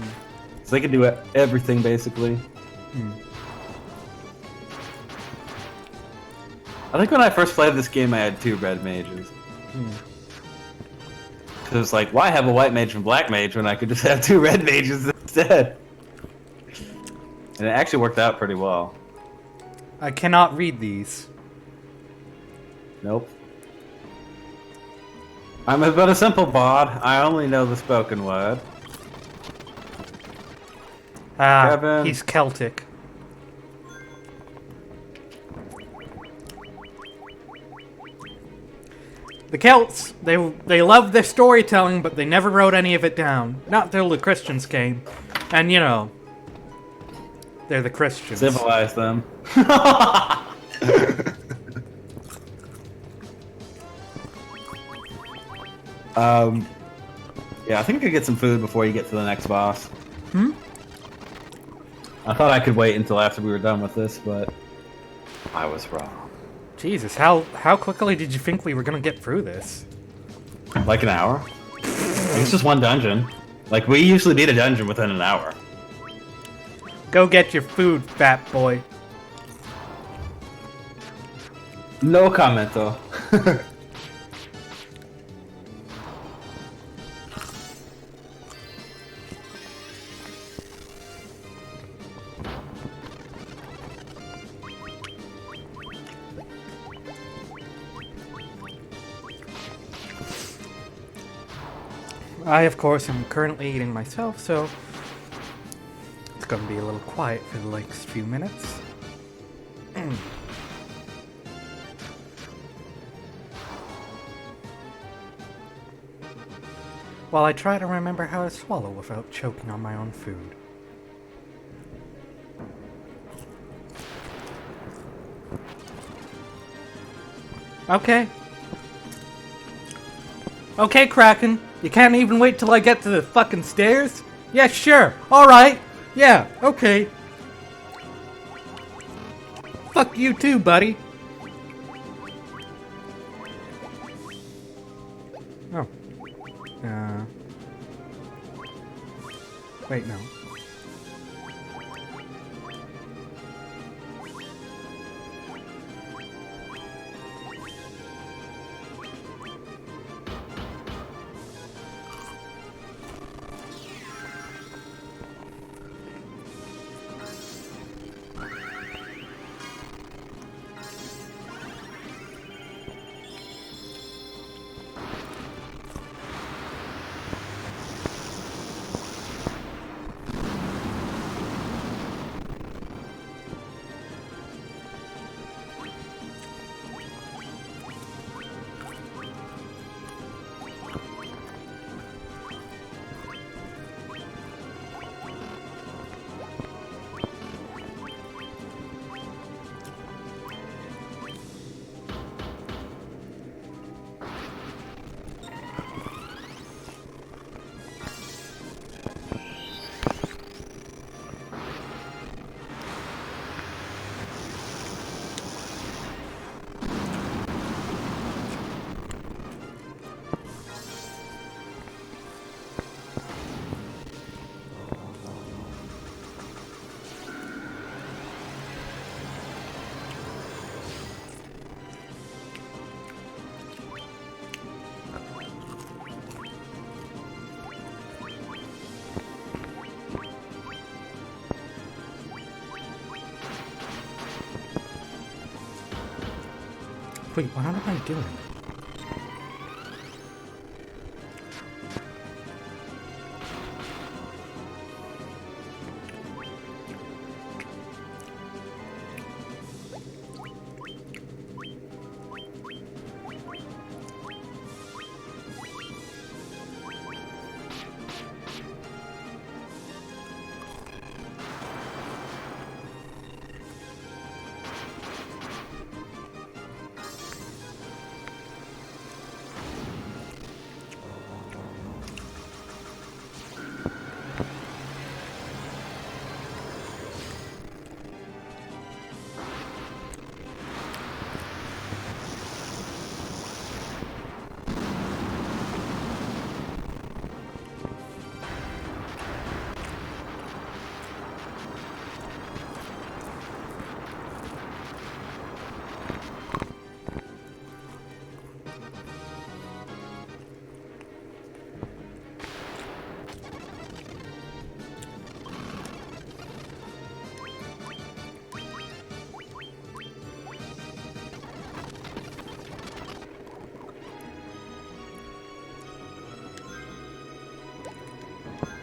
[SPEAKER 2] So they can do everything, basically. I think when I first played this game, I had 2 red mages. Because it's like, why have a white mage and black mage when I could just have 2 red mages instead? And it actually worked out pretty well.
[SPEAKER 1] I cannot read these.
[SPEAKER 2] Nope. I'm but a simple bard. I only know the spoken word. Kevin.
[SPEAKER 1] He's Celtic. The Celts, they loved their storytelling, but they never wrote any of it down. Not till the Christians came. And, you know, they're the Christians.
[SPEAKER 2] Civilize them. Yeah, I think I could get some food before you get to the next boss. I thought I could wait until after we were done with this, but I was wrong.
[SPEAKER 1] Jesus, how quickly did you think we were gonna get through this?
[SPEAKER 2] Like an hour? It's just one dungeon. Like, we usually beat a dungeon within an hour.
[SPEAKER 1] Go get your food, fat boy.
[SPEAKER 2] No comment, though.
[SPEAKER 1] I, of course, am currently eating myself, so it's gonna be a little quiet for the next few minutes. While I try to remember how to swallow without choking on my own food. Okay. Okay, Kraken. You can't even wait till I get to the fucking stairs? Yeah, sure. Alright. Yeah, okay. Fuck you too, buddy. Oh. Wait, no. Wait, what am I doing?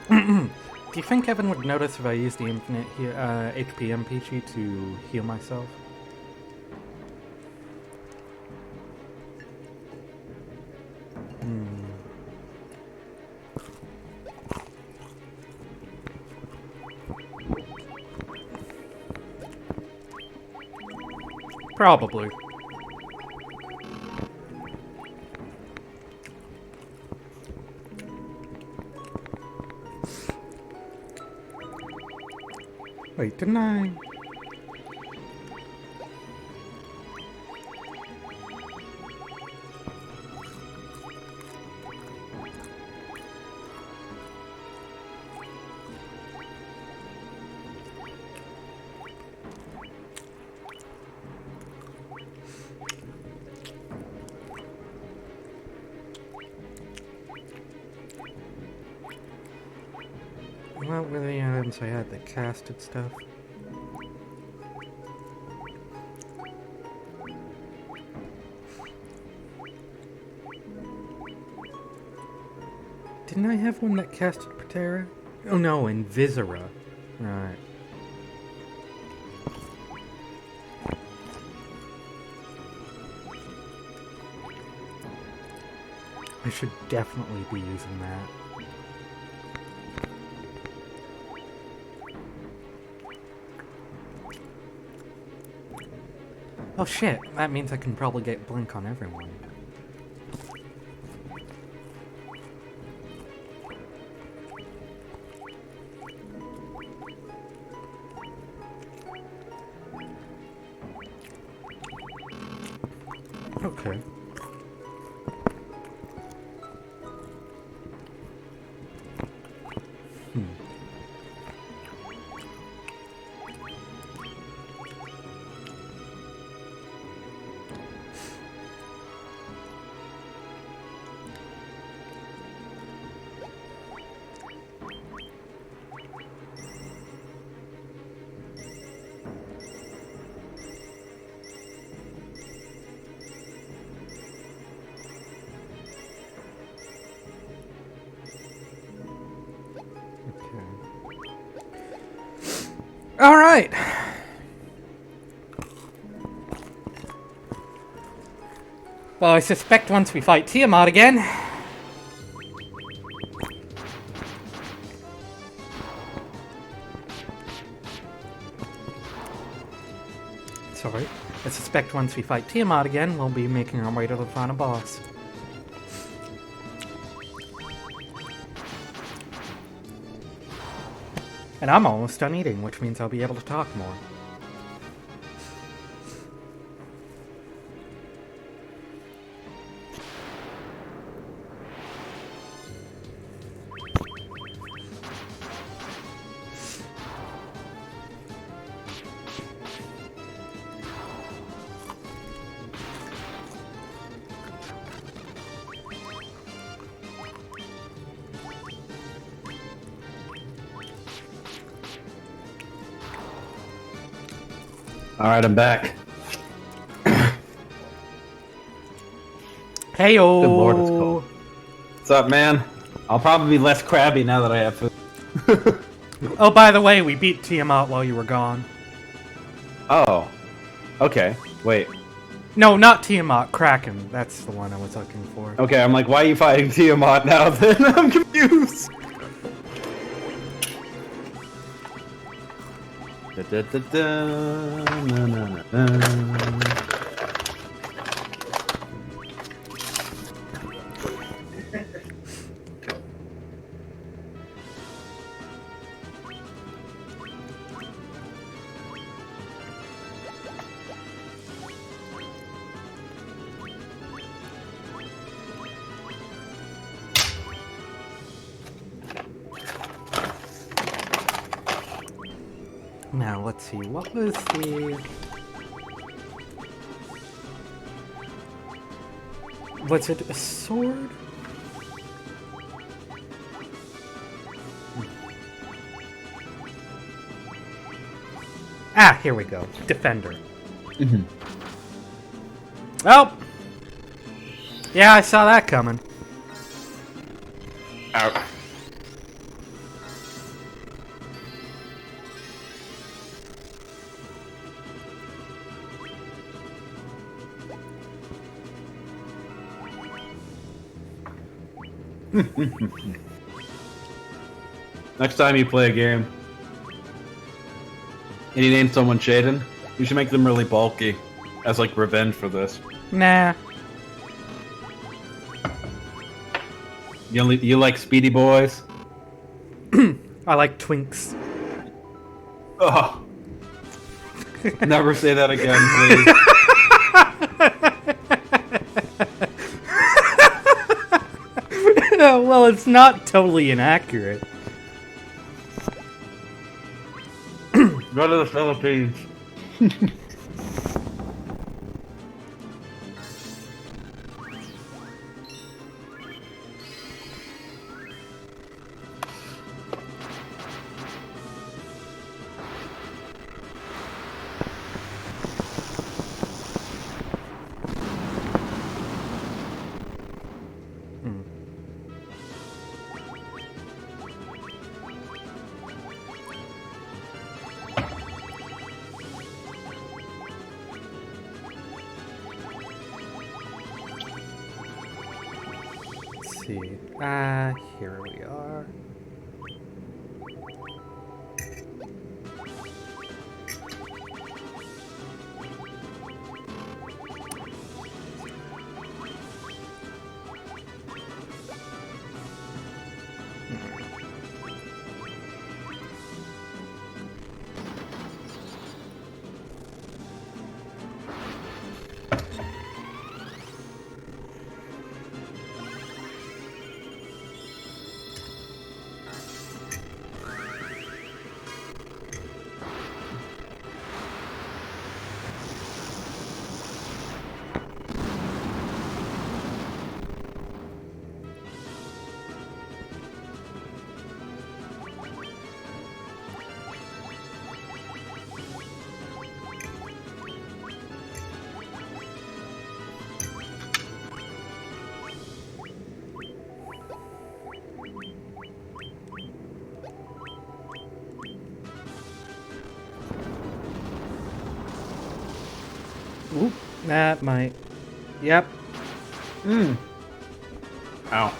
[SPEAKER 1] Do you think Evan would notice if I used the infinite HP MPG to heal myself? Probably. Wait, didn't I? What were the items I had that casted stuff? Didn't I have one that casted Patera? Oh no, Invisera. Right. I should definitely be using that. Oh shit, that means I can probably get Blink on everyone. Okay. All right. Well, I suspect once we fight Tiamat again... Sorry. I suspect once we fight Tiamat again, we'll be making our way to the final boss. And I'm almost done eating, which means I'll be able to talk more.
[SPEAKER 2] Alright, I'm back.
[SPEAKER 1] Heyo!
[SPEAKER 2] Good lord, it's cold. What's up, man? I'll probably be less crabby now that I have food.
[SPEAKER 1] Oh, by the way, we beat Tiamat while you were gone.
[SPEAKER 2] Oh. Okay. Wait.
[SPEAKER 1] No, not Tiamat, Kraken. That's the one I was looking for.
[SPEAKER 2] Okay, I'm like, why are you fighting Tiamat now then? I'm confused! Da, da, da, da, na, na, na, na.
[SPEAKER 1] Now, let's see, what was the... Was it a sword? Ah, here we go. Defender.
[SPEAKER 2] Mm-hmm.
[SPEAKER 1] Oh! Yeah, I saw that coming.
[SPEAKER 2] Ow. Next time you play a game and you name someone Shaden, you should make them really bulky as like revenge for this.
[SPEAKER 1] Nah.
[SPEAKER 2] You like speedy boys?
[SPEAKER 1] I like twinks.
[SPEAKER 2] Oh. Never say that again, please.
[SPEAKER 1] Well, it's not totally inaccurate.
[SPEAKER 2] Go to the Philippines.
[SPEAKER 1] Let's see. Here we are. Oop, that might. Yep.
[SPEAKER 2] Ow.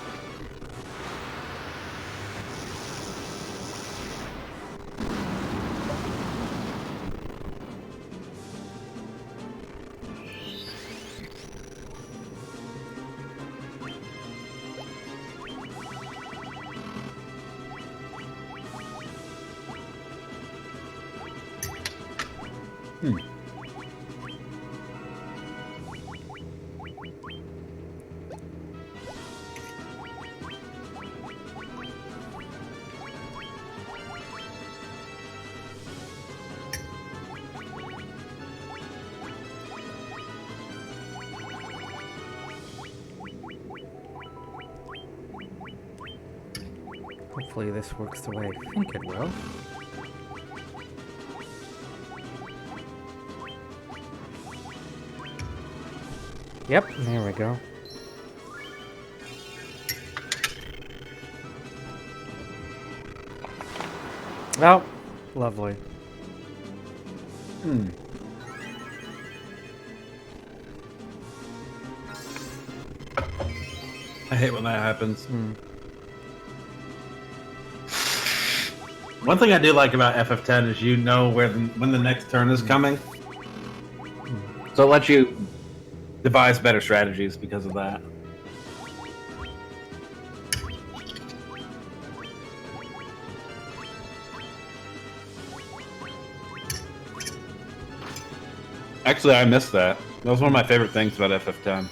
[SPEAKER 1] Hopefully this works the way I think it will. Yep, there we go. Oh, lovely.
[SPEAKER 2] I hate when that happens. One thing I do like about FF10 is you know when the next turn is coming. So it lets you devise better strategies because of that. Actually, I missed that. That was one of my favorite things about FF10.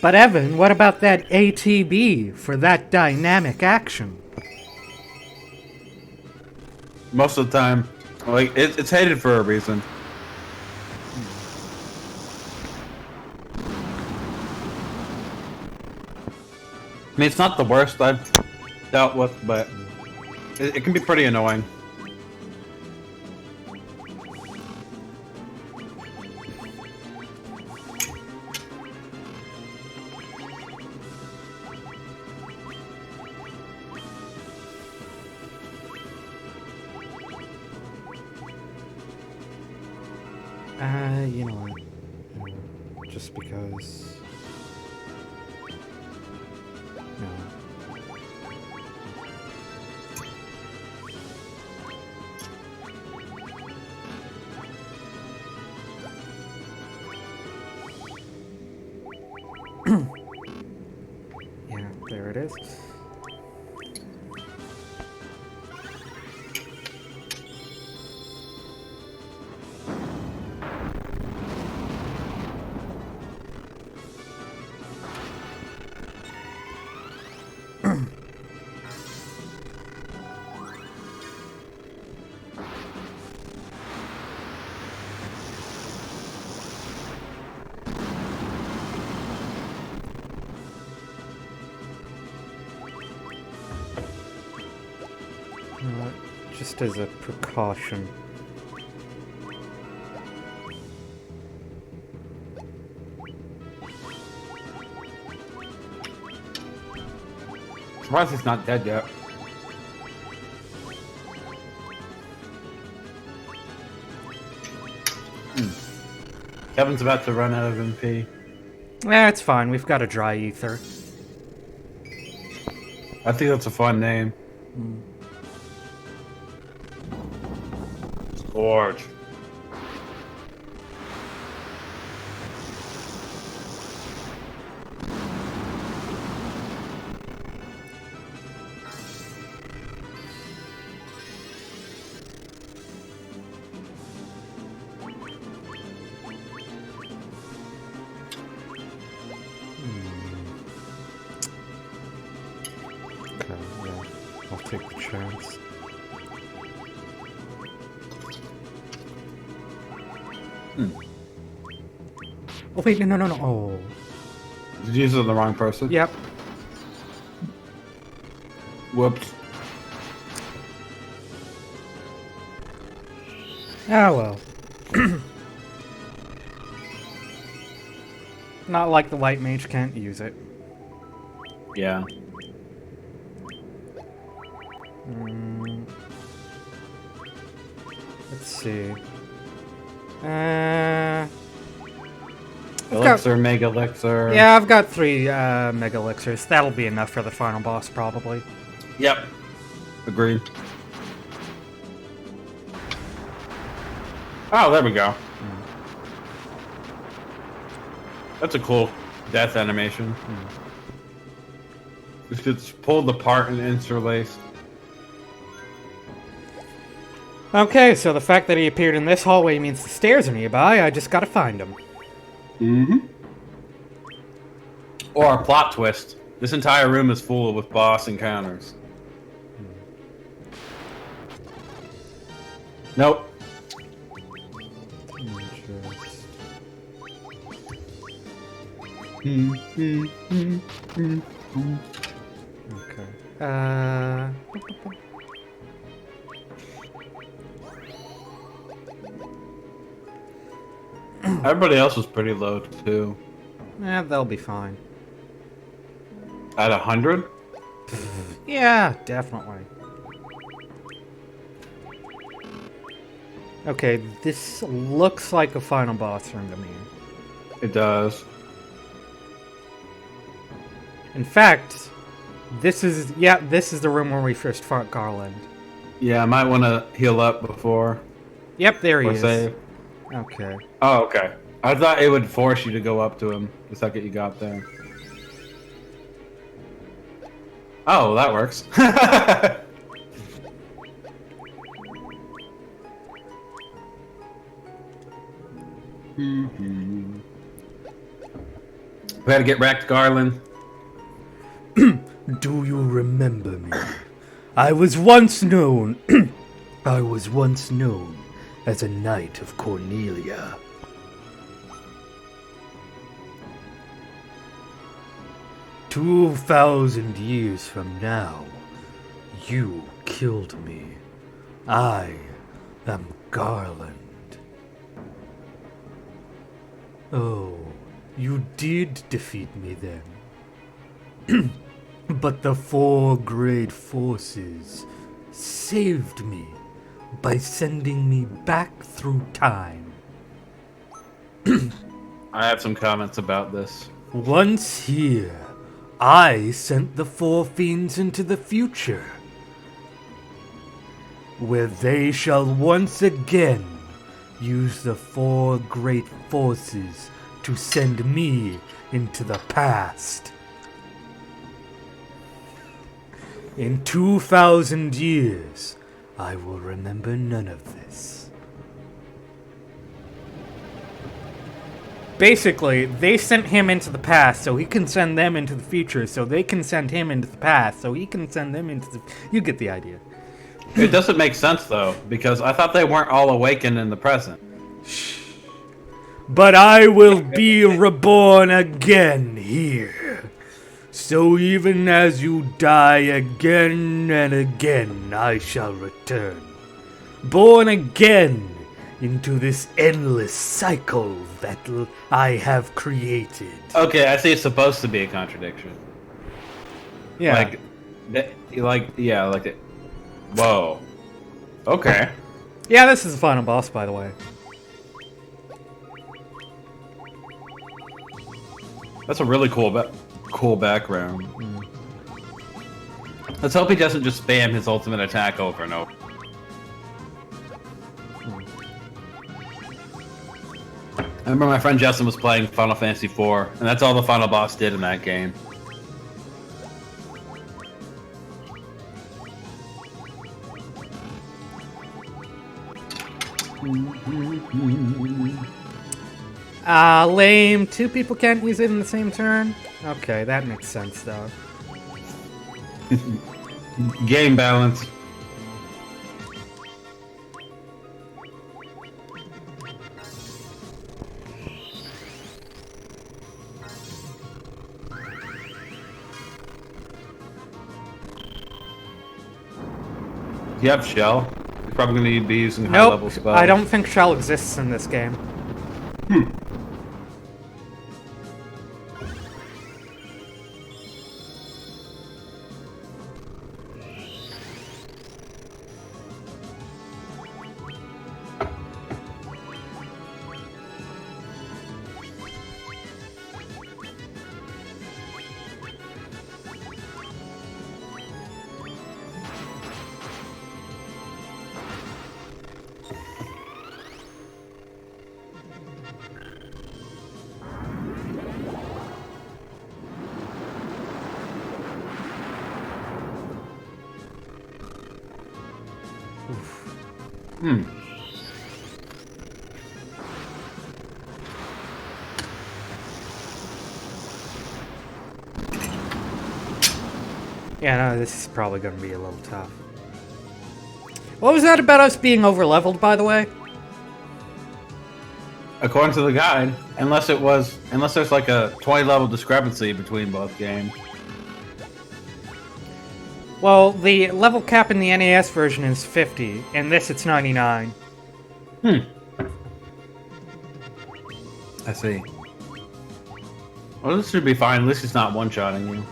[SPEAKER 1] But Evan, what about that ATB for that dynamic action?
[SPEAKER 2] Most of the time, like it's hated for a reason. I mean, it's not the worst I've dealt with, but it can be pretty annoying.
[SPEAKER 1] You know what? Just because... No. is. Just as a precaution.
[SPEAKER 2] Surprised he's not dead yet. Kevin's about to run out of MP.
[SPEAKER 1] Yeah, it's fine. We've got a dry ether.
[SPEAKER 2] I think that's a fun name. Scourge.
[SPEAKER 1] Okay, yeah. I'll take the chance. Oh wait, no. Oh.
[SPEAKER 2] Did you use it on the wrong person?
[SPEAKER 1] Yep.
[SPEAKER 2] Whoops.
[SPEAKER 1] Ah well. Not like the white mage can't use it.
[SPEAKER 2] Yeah.
[SPEAKER 1] Let's see.
[SPEAKER 2] Elixir, Mega Elixir.
[SPEAKER 1] Yeah, I've got 3 Mega Elixirs. That'll be enough for the final boss, probably.
[SPEAKER 2] Yep. Agreed. Oh, there we go. That's a cool death animation. It's just pulled apart and interlaced.
[SPEAKER 1] Okay, so the fact that he appeared in this hallway means the stairs are nearby. I just gotta find him.
[SPEAKER 2] Mm-hmm. Or a plot twist. This entire room is full with boss encounters. Nope.
[SPEAKER 1] Okay.
[SPEAKER 2] Everybody else was pretty low too.
[SPEAKER 1] They'll be fine.
[SPEAKER 2] At 100?
[SPEAKER 1] Yeah, definitely. Okay, this looks like a final boss room to me.
[SPEAKER 2] It does.
[SPEAKER 1] In fact, this is the room where we first fought Garland.
[SPEAKER 2] Yeah, I might want to heal up before.
[SPEAKER 1] Yep, there he
[SPEAKER 2] Or
[SPEAKER 1] is.
[SPEAKER 2] save.
[SPEAKER 1] Okay.
[SPEAKER 2] Oh, okay. I thought it would force you to go up to him the second you got there. Oh, that works. We had to get wrecked, Garland.
[SPEAKER 1] Do you remember me? I was once known as a knight of Cornelia. 2,000 years from now, you killed me. I am Garland. Oh, you did defeat me then. But the 4 great forces saved me by sending me back through time.
[SPEAKER 2] I have some comments about this.
[SPEAKER 1] Once here, I sent the 4 fiends into the future, where they shall once again use the 4 great forces to send me into the past. In 2,000 years, I will remember none of this. Basically, they sent him into the past so he can send them into the future, so they can send him into the past so he can send them into the... You get the idea.
[SPEAKER 2] It doesn't make sense, though, because I thought they weren't all awakened in the present.
[SPEAKER 1] But I will be reborn again here. So even as you die again and again, I shall return. Born again into this endless cycle that I have created.
[SPEAKER 2] Okay, I see it's supposed to be a contradiction.
[SPEAKER 1] Yeah.
[SPEAKER 2] Whoa. Okay.
[SPEAKER 1] Yeah, this is the final boss, by the way.
[SPEAKER 2] That's a really cool background. Let's hope he doesn't just spam his ultimate attack over and over. I remember my friend Justin was playing Final Fantasy IV, and that's all the final boss did in that game.
[SPEAKER 1] Lame. Two people can't use it in the same turn? Okay, that makes sense, though.
[SPEAKER 2] Game balance. Do you have Shell? You're probably going to be using high-level spells.
[SPEAKER 1] I don't think Shell exists in this game. Yeah, no, this is probably going to be a little tough. What was that about us being overleveled, by the way?
[SPEAKER 2] According to the guide, unless there's like a 20 level discrepancy between both games.
[SPEAKER 1] Well, the level cap in the NES version is 50, in this it's 99.
[SPEAKER 2] I see. Well, this should be fine. At least it's not one-shotting you.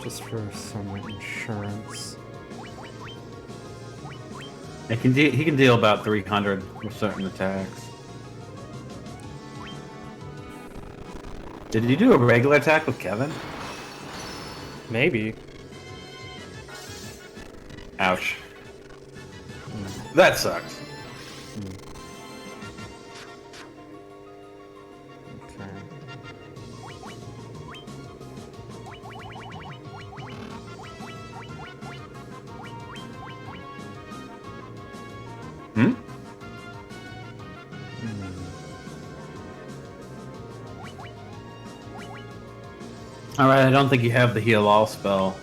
[SPEAKER 1] Just for some insurance.
[SPEAKER 2] He can deal about 300 with certain attacks. Did he do a regular attack with Kevin?
[SPEAKER 1] Maybe.
[SPEAKER 2] Ouch. That sucks.
[SPEAKER 1] Okay.
[SPEAKER 2] Alright, I don't think you have the heal all spell.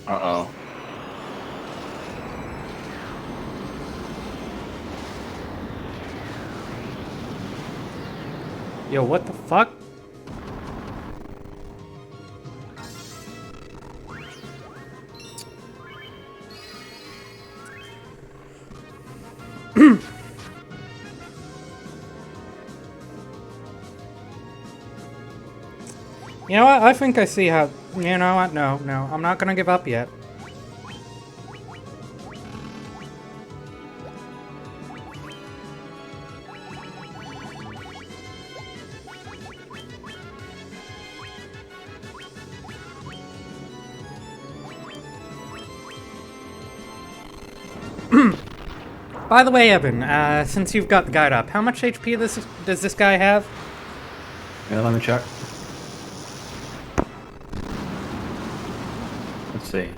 [SPEAKER 2] Uh-oh.
[SPEAKER 1] Yo, what the fuck? You know what? I think I see how... You know what? No, I'm not gonna give up yet. By the way, Evan, since you've got the guide up, how much HP does this guy have?
[SPEAKER 2] Yeah, let me check. Let's see.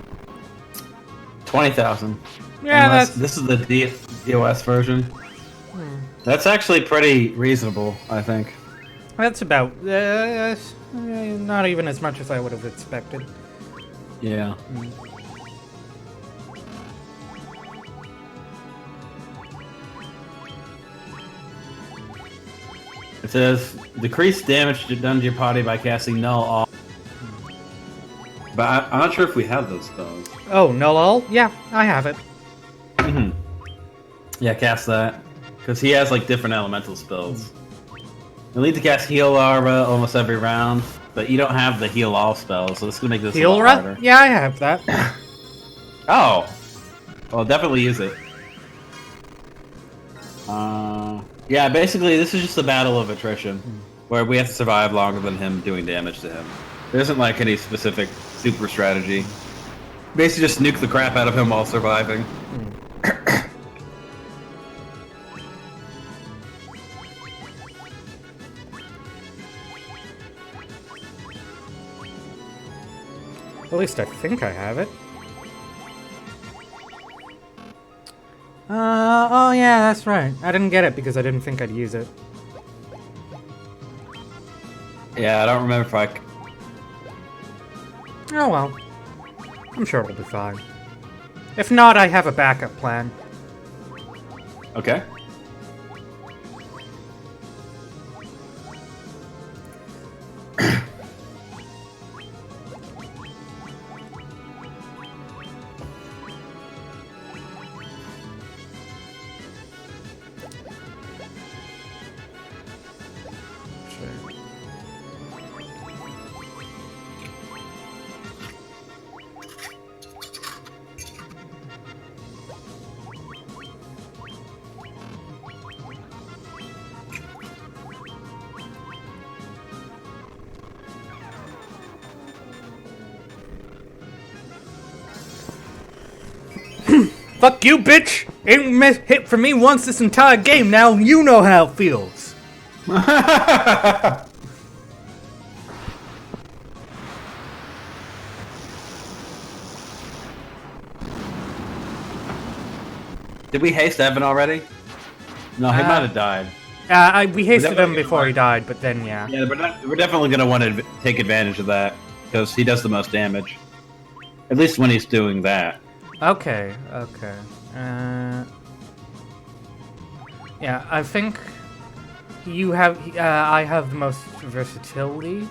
[SPEAKER 2] 20,000.
[SPEAKER 1] Yeah,
[SPEAKER 2] This is the DOS version. That's actually pretty reasonable, I think.
[SPEAKER 1] that's about not even as much as I would have expected.
[SPEAKER 2] Yeah. It says decrease damage done to your party by casting null all. But I'm not sure if we have those spells.
[SPEAKER 1] Oh, null all? Yeah, I have it.
[SPEAKER 2] Yeah, cast that. Because he has like different elemental spells. You'll need to cast Heal Aura almost every round, but you don't have the Heal All spell, so this is gonna make this a lot harder.
[SPEAKER 1] Yeah, I have that.
[SPEAKER 2] Oh! Well, definitely use it. Yeah, basically this is just a battle of attrition, where we have to survive longer than him doing damage to him. There isn't like any specific super strategy. Basically just nuke the crap out of him while surviving.
[SPEAKER 1] At least I think I have it. Oh yeah, that's right. I didn't get it because I didn't think I'd use it.
[SPEAKER 2] Yeah, I don't remember if I...
[SPEAKER 1] Oh well. I'm sure it'll be fine. If not, I have a backup plan.
[SPEAKER 2] Okay.
[SPEAKER 1] Fuck you, bitch! Ain't hit for me once this entire game now, you know how it feels.
[SPEAKER 2] Did we haste Evan already? No, he might have died.
[SPEAKER 1] We hasted him before he died, but then yeah.
[SPEAKER 2] Yeah, we're definitely going to want to take advantage of that, because he does the most damage. At least when he's doing that.
[SPEAKER 1] Okay, okay. Yeah, I think you have. I have the most versatility.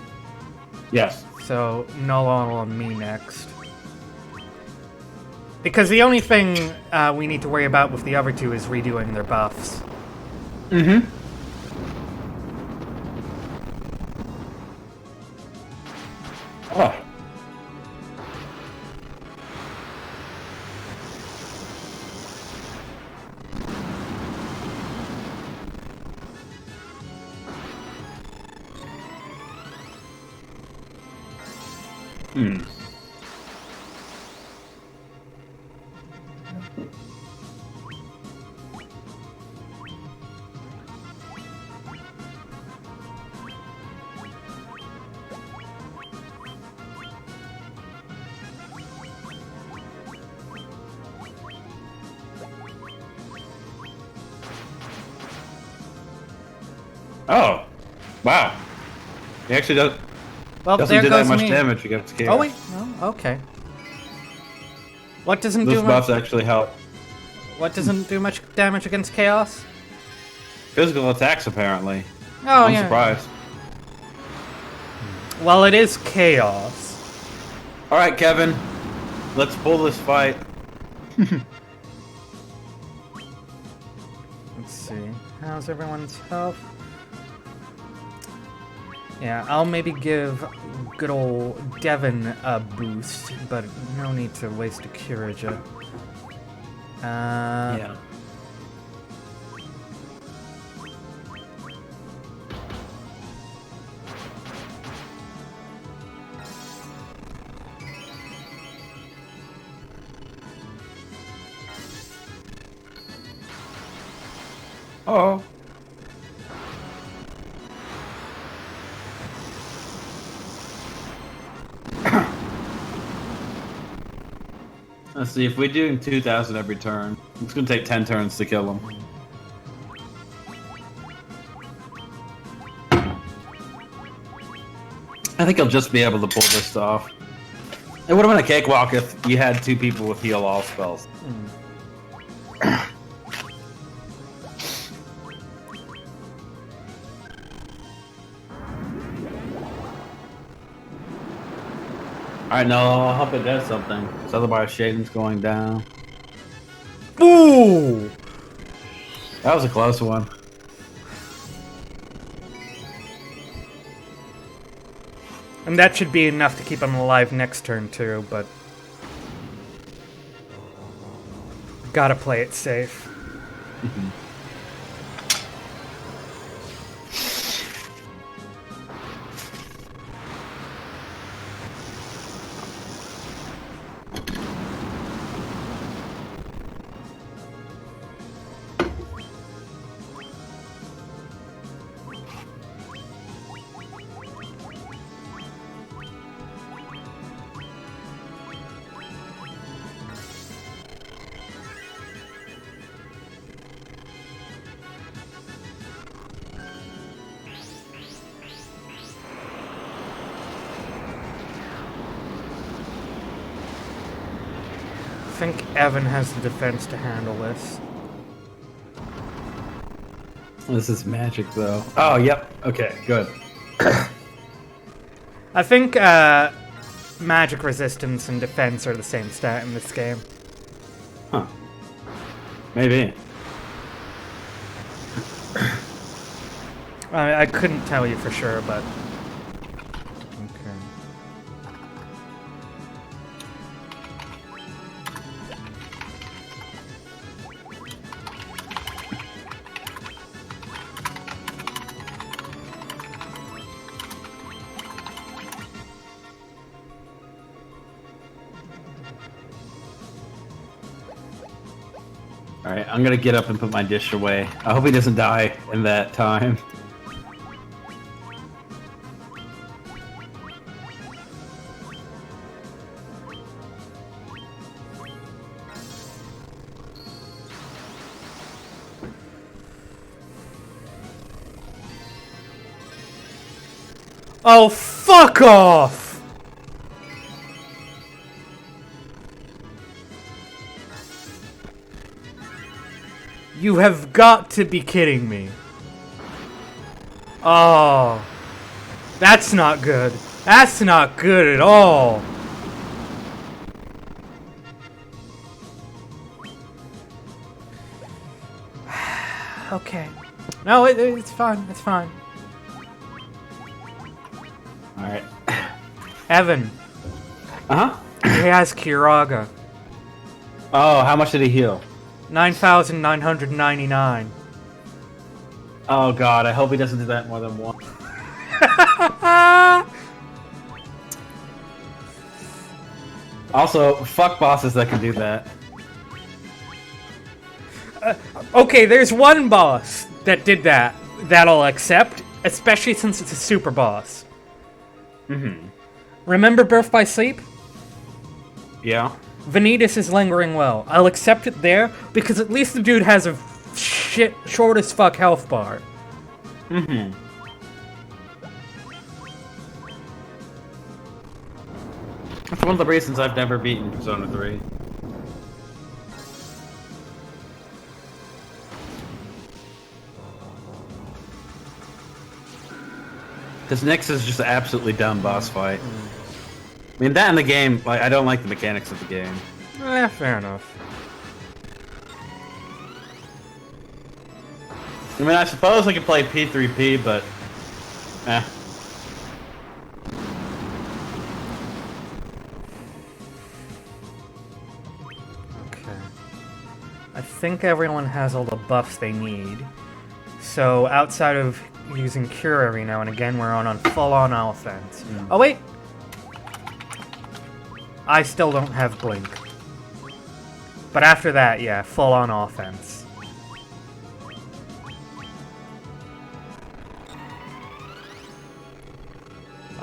[SPEAKER 2] Yes.
[SPEAKER 1] So null on me next. Because the only thing we need to worry about with the other two is redoing their buffs.
[SPEAKER 2] Mm-hmm. Oh. Oh. Wow. He actually doesn't
[SPEAKER 1] There
[SPEAKER 2] do
[SPEAKER 1] goes
[SPEAKER 2] that much
[SPEAKER 1] me.
[SPEAKER 2] damage against Chaos.
[SPEAKER 1] Oh wait, oh, okay. What doesn't
[SPEAKER 2] Those
[SPEAKER 1] do
[SPEAKER 2] buffs
[SPEAKER 1] much?
[SPEAKER 2] actually help.
[SPEAKER 1] What doesn't do much damage against chaos?
[SPEAKER 2] Physical attacks, apparently.
[SPEAKER 1] Oh
[SPEAKER 2] I'm
[SPEAKER 1] yeah.
[SPEAKER 2] surprised.
[SPEAKER 1] Well, it is chaos.
[SPEAKER 2] Alright, Kevin. Let's pull this fight.
[SPEAKER 1] Let's see. How's everyone's health? Yeah, I'll maybe give good old Devin a boost, but no need to waste a Curaja.
[SPEAKER 2] Yeah. Oh. Let's see, if we do 2,000 every turn, it's gonna take 10 turns to kill him. I think he'll just be able to pull this off. It would have been a cakewalk if you had 2 people with heal all spells. Alright, no, I hope it does something. Because otherwise Shaden's going down.
[SPEAKER 1] Ooh!
[SPEAKER 2] That was a close one.
[SPEAKER 1] And that should be enough to keep him alive next turn too, but... Gotta play it safe. I think Evan has the defense to handle this.
[SPEAKER 2] This is magic, though. Oh, yep. Okay, good.
[SPEAKER 1] I think magic resistance and defense are the same stat in this game.
[SPEAKER 2] Huh. Maybe.
[SPEAKER 1] I couldn't tell you for sure, but... Okay.
[SPEAKER 2] Alright, I'm gonna get up and put my dish away. I hope he doesn't die in that time.
[SPEAKER 1] Oh, fuck off! You have got to be kidding me. Oh. That's not good. That's not good at all. Okay. No, it's fine. It's fine.
[SPEAKER 2] Alright.
[SPEAKER 1] Evan.
[SPEAKER 2] Uh-huh.
[SPEAKER 1] He has Kiraga.
[SPEAKER 2] Oh, how much did he heal?
[SPEAKER 1] 9,999.
[SPEAKER 2] Oh god, I hope he doesn't do that more than once. Also, fuck bosses that can do that.
[SPEAKER 1] Okay, there's one boss that did that I'll accept, especially since it's a super boss.
[SPEAKER 2] Mm-hmm.
[SPEAKER 1] Remember Birth by Sleep?
[SPEAKER 2] Yeah.
[SPEAKER 1] Vanitas is lingering well. I'll accept it there, because at least the dude has a short as fuck health bar.
[SPEAKER 2] Mm-hmm. That's one of the reasons I've never beaten Persona 3. Because Nyx is just an absolutely dumb boss fight. I mean, that in the game, like, I don't like the mechanics of the game.
[SPEAKER 1] Fair enough.
[SPEAKER 2] I mean, I suppose I could play P3P, but... eh.
[SPEAKER 1] Okay. I think everyone has all the buffs they need. So, outside of using Cure every now and again, we're on full-on offense. Oh, wait! I still don't have Blink. But after that, yeah, full-on offense.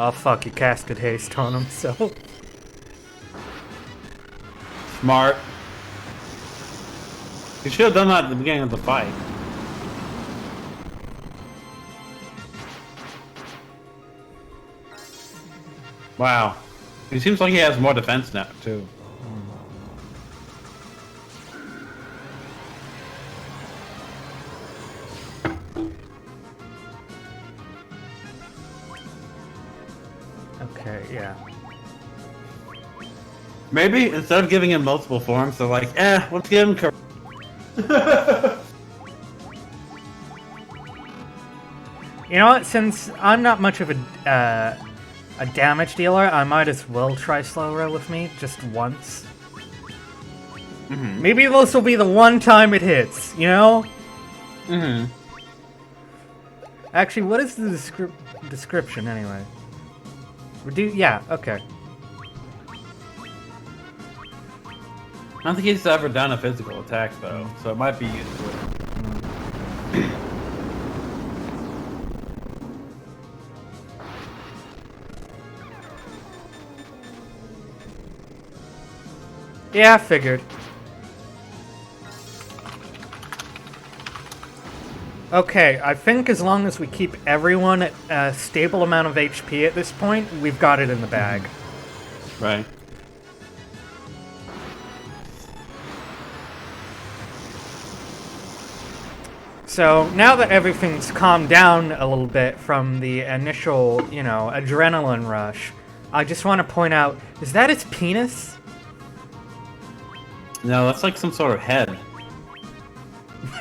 [SPEAKER 1] Oh fuck, you casted haste on him, so...
[SPEAKER 2] Smart. You should have done that at the beginning of the fight. Wow. He seems like he has more defense now, too.
[SPEAKER 1] Okay, yeah.
[SPEAKER 2] Maybe instead of giving him multiple forms, they're like, let's give him.
[SPEAKER 1] You know what? Since I'm not much of a damage dealer, I might as well try slow roll with me just once. Maybe this will be the one time it hits. You know? Actually, what is the description anyway? Yeah. Okay.
[SPEAKER 2] I don't think he's ever done a physical attack, though, so it might be useful.
[SPEAKER 1] Yeah, I figured. Okay, I think as long as we keep everyone at a stable amount of HP at this point, we've got it in the bag.
[SPEAKER 2] Right.
[SPEAKER 1] So, now that everything's calmed down a little bit from the initial, you know, adrenaline rush, I just want to point out, is that its penis?
[SPEAKER 2] No, that's like some sort of head.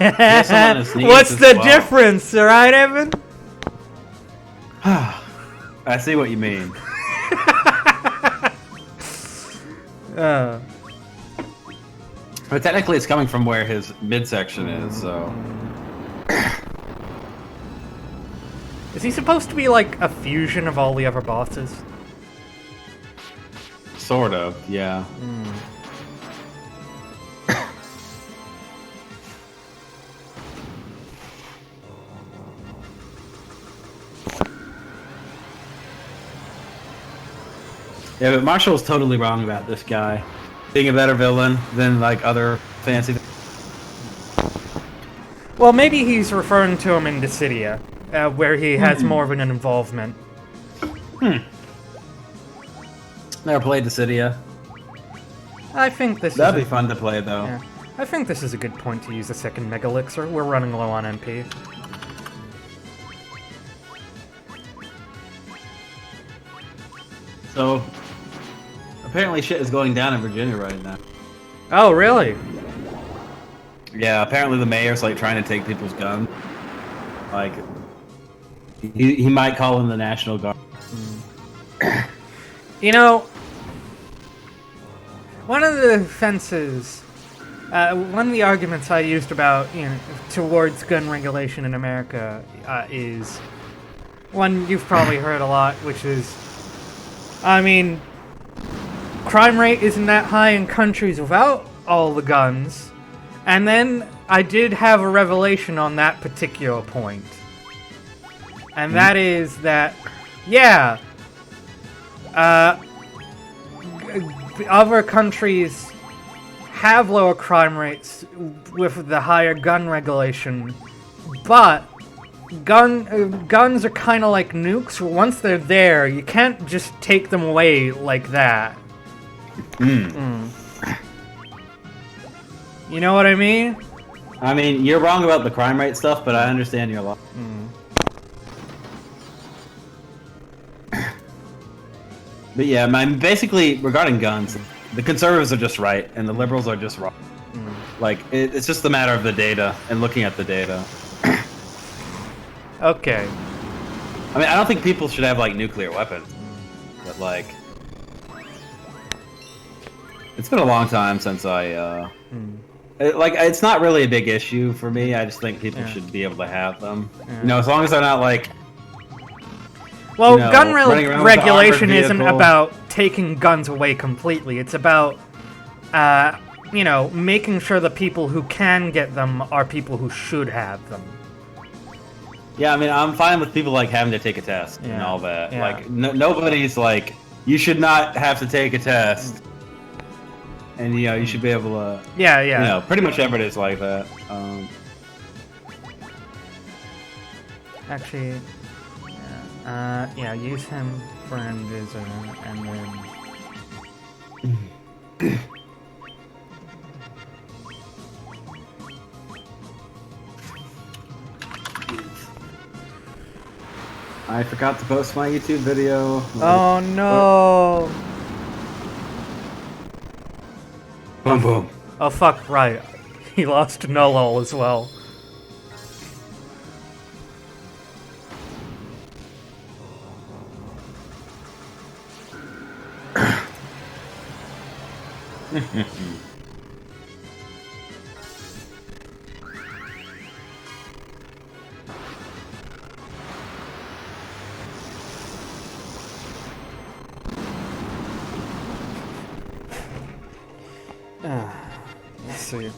[SPEAKER 1] What's the difference, alright, Evan?
[SPEAKER 2] I see what you mean. But technically it's coming from where his midsection is, so...
[SPEAKER 1] Is he supposed to be like a fusion of all the other bosses?
[SPEAKER 2] Sort of, yeah. Yeah, but Marshall's totally wrong about this guy being a better villain than like other fancy.
[SPEAKER 1] Well, maybe he's referring to him in Dissidia, where he has more of an involvement.
[SPEAKER 2] Never played Dissidia.
[SPEAKER 1] I think this
[SPEAKER 2] That'd be fun to play, though.
[SPEAKER 1] Yeah. I think this is a good point to use a second Mega Elixir. We're running low on MP.
[SPEAKER 2] So, apparently shit is going down in Virginia right now.
[SPEAKER 1] Oh, really?
[SPEAKER 2] Yeah, apparently the mayor's like trying to take people's guns. Like, he might call in the National Guard.
[SPEAKER 1] You know, one of the defenses, one of the arguments I used about, you know, towards gun regulation in America is one you've probably heard a lot, which is, I mean, crime rate isn't that high in countries without all the guns. And then I did have a revelation on that particular point. And that is that, yeah, other countries have lower crime rates with the higher gun regulation, but guns are kind of like nukes. Once they're there, you can't just take them away like that. You know what I mean?
[SPEAKER 2] I mean, you're wrong about the crime rate stuff, but I understand your law. But yeah, basically, regarding guns, the conservatives are just right, and the liberals are just wrong. Like, it's just a matter of the data, and looking at the data.
[SPEAKER 1] Okay.
[SPEAKER 2] I mean, I don't think people should have, like, nuclear weapons. But, like... It's been a long time since I, like, it's not really a big issue for me. I just think people should be able to have them. You know, as long as they're not, like...
[SPEAKER 1] Well,
[SPEAKER 2] you know,
[SPEAKER 1] gun regulation isn't
[SPEAKER 2] vehicle.
[SPEAKER 1] about taking guns away completely. It's about, you know, making sure the people who can get them are people who should have them.
[SPEAKER 2] Yeah, I mean, I'm fine with people like having to take a test and
[SPEAKER 1] Yeah,
[SPEAKER 2] all that.
[SPEAKER 1] yeah.
[SPEAKER 2] Like, nobody's like, you should not have to take a test, and you know, you should be able to.
[SPEAKER 1] Yeah, yeah.
[SPEAKER 2] You know, pretty much everybody's like that.
[SPEAKER 1] Actually, yeah, use him for Invisor, and then...
[SPEAKER 2] I forgot to post my YouTube video.
[SPEAKER 1] Oh no!
[SPEAKER 2] Boom, boom.
[SPEAKER 1] Oh fuck, right. He lost Nullall as well. Let's see.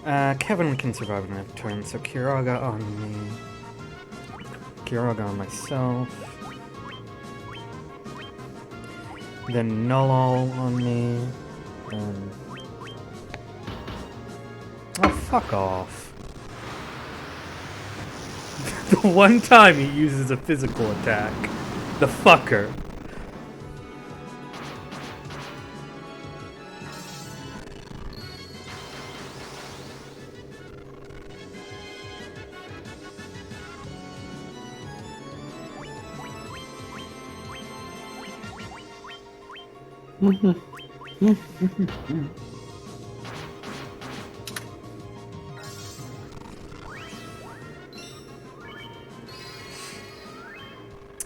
[SPEAKER 1] Kevin can survive another turn, so Kiraga on me. Kiraga on myself. Then Nullall on me. Oh, fuck off. The one time he uses a physical attack. The fucker.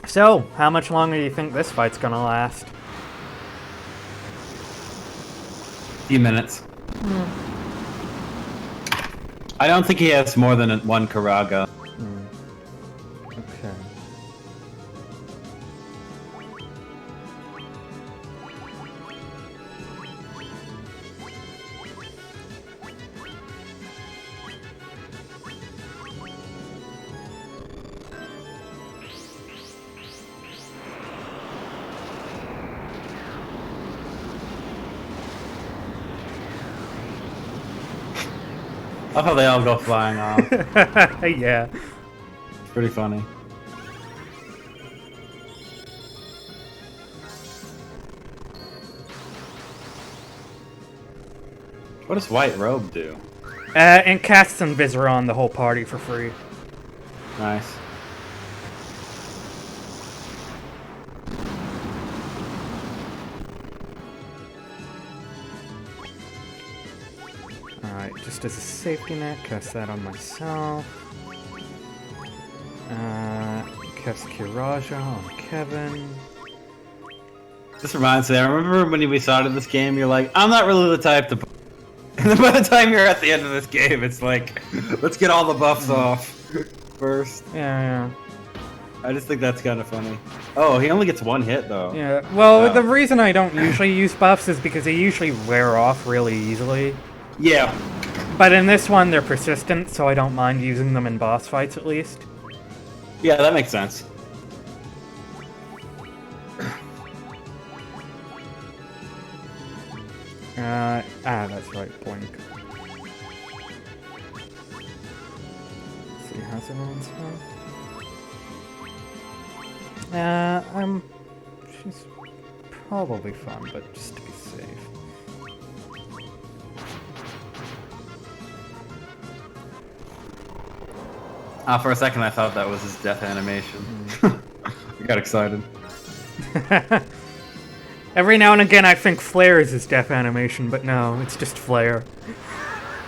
[SPEAKER 1] So, how much longer do you think this fight's gonna last?
[SPEAKER 2] Few minutes. I don't think he has more than one Karaga.
[SPEAKER 1] Okay.
[SPEAKER 2] I love how they all go flying off.
[SPEAKER 1] Yeah.
[SPEAKER 2] It's pretty funny. What does White Robe do?
[SPEAKER 1] And casts Invisor on the whole party for free.
[SPEAKER 2] Nice.
[SPEAKER 1] Alright, just as a safety net, cast that on myself. Cast Kiraja on Kevin.
[SPEAKER 2] This reminds me, I remember when we started this game, you're like, I'm not really the type to... And then by the time you're at the end of this game, it's like, let's get all the buffs off first.
[SPEAKER 1] Yeah,
[SPEAKER 2] I just think that's kind of funny. Oh, he only gets one hit, though.
[SPEAKER 1] yeah. Yeah, well,
[SPEAKER 2] Wow.
[SPEAKER 1] the reason I don't usually use buffs is because they usually wear off really easily.
[SPEAKER 2] Yeah.
[SPEAKER 1] But in this one, they're persistent, so I don't mind using them in boss fights at least.
[SPEAKER 2] Yeah, that makes sense.
[SPEAKER 1] That's right, Blink. Let's see, how's everyone's health? She's probably fine, but just to be safe.
[SPEAKER 2] For a second, I thought that was his death animation. I got excited.
[SPEAKER 1] Every now and again, I think Flare is his death animation, but no, it's just Flare.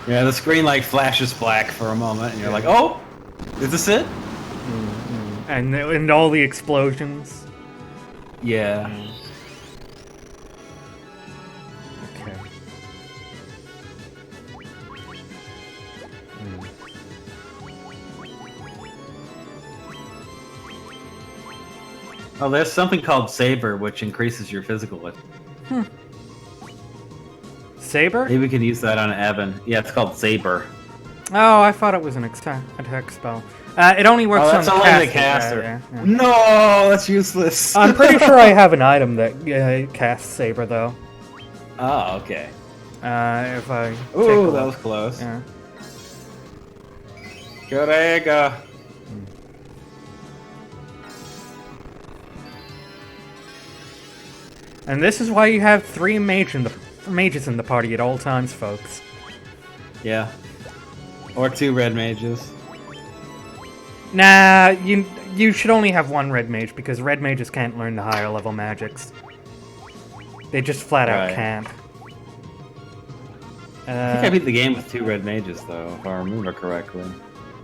[SPEAKER 2] Yeah, the screen like flashes black for a moment, and you're like, "Oh, is this it?"
[SPEAKER 1] And all the explosions.
[SPEAKER 2] Yeah.
[SPEAKER 1] Okay.
[SPEAKER 2] Oh, there's something called Saber, which increases your physical lift.
[SPEAKER 1] Saber?
[SPEAKER 2] Maybe we can use that on Evan. Yeah, it's called Saber.
[SPEAKER 1] Oh, I thought it was an attack spell. It only works
[SPEAKER 2] that's
[SPEAKER 1] on
[SPEAKER 2] only
[SPEAKER 1] the
[SPEAKER 2] the caster.
[SPEAKER 1] Yeah.
[SPEAKER 2] No, that's useless.
[SPEAKER 1] I'm pretty sure I have an item that casts Saber, though.
[SPEAKER 2] Oh, okay.
[SPEAKER 1] If I take a
[SPEAKER 2] Ooh,
[SPEAKER 1] look.
[SPEAKER 2] that was close.
[SPEAKER 1] Yeah.
[SPEAKER 2] Kurega.
[SPEAKER 1] And this is why you have 3 mages in the party at all times, folks.
[SPEAKER 2] Yeah. Or 2 red mages.
[SPEAKER 1] Nah, you should only have 1 red mage, because red mages can't learn the higher level magics. They just flat out
[SPEAKER 2] Right.
[SPEAKER 1] can't.
[SPEAKER 2] I think I beat the game with 2 red mages, though, if I remember correctly.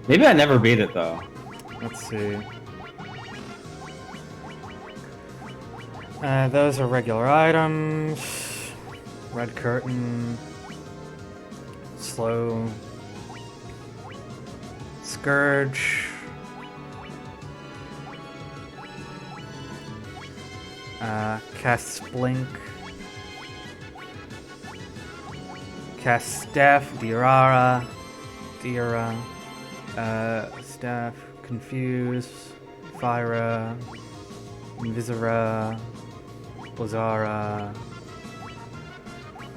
[SPEAKER 2] Maybe I never beat it, though.
[SPEAKER 1] Let's see. Those are regular items. Red curtain. Slow. Scourge. Cast Blink. Cast Staff, Diara. Staff, Confuse, Fyra, Invisora, Blazara,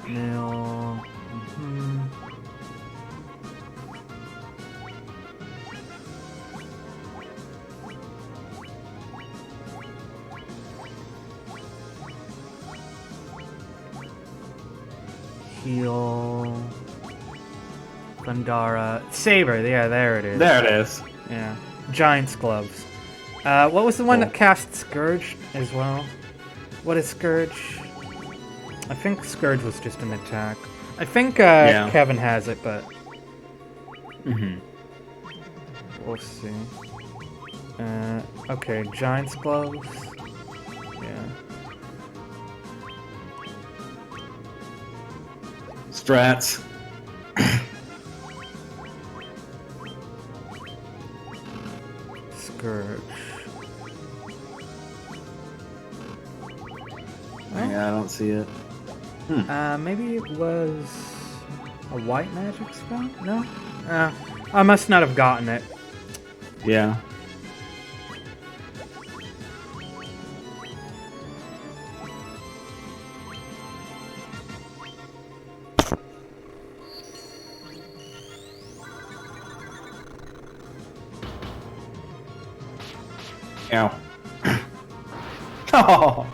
[SPEAKER 1] Nil. Heal. Thundara. Saber, yeah, there it is.
[SPEAKER 2] There it is.
[SPEAKER 1] Yeah. Giant's gloves. What was the one
[SPEAKER 2] Cool.
[SPEAKER 1] that cast Scourge as well? What is Scourge? I think Scourge was just an attack. I think
[SPEAKER 2] Yeah.
[SPEAKER 1] Kevin has it, but
[SPEAKER 2] Mm-hmm.
[SPEAKER 1] we'll see. Okay, Giant's gloves. Yeah.
[SPEAKER 2] Strats.
[SPEAKER 1] Scourge.
[SPEAKER 2] Yeah, I don't see it.
[SPEAKER 1] Maybe it was a white magic spell? No? I must not have gotten it.
[SPEAKER 2] Yeah. Ow. Oh!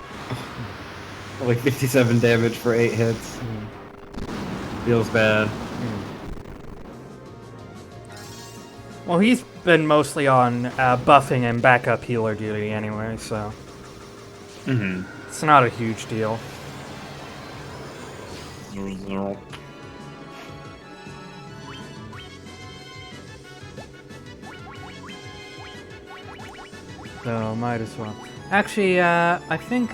[SPEAKER 2] Like 57 damage for 8 hits. Feels bad.
[SPEAKER 1] Well, he's been mostly on buffing and backup healer duty anyway, so
[SPEAKER 2] Mm-hmm.
[SPEAKER 1] it's not a huge deal. So, might as well. Actually, I think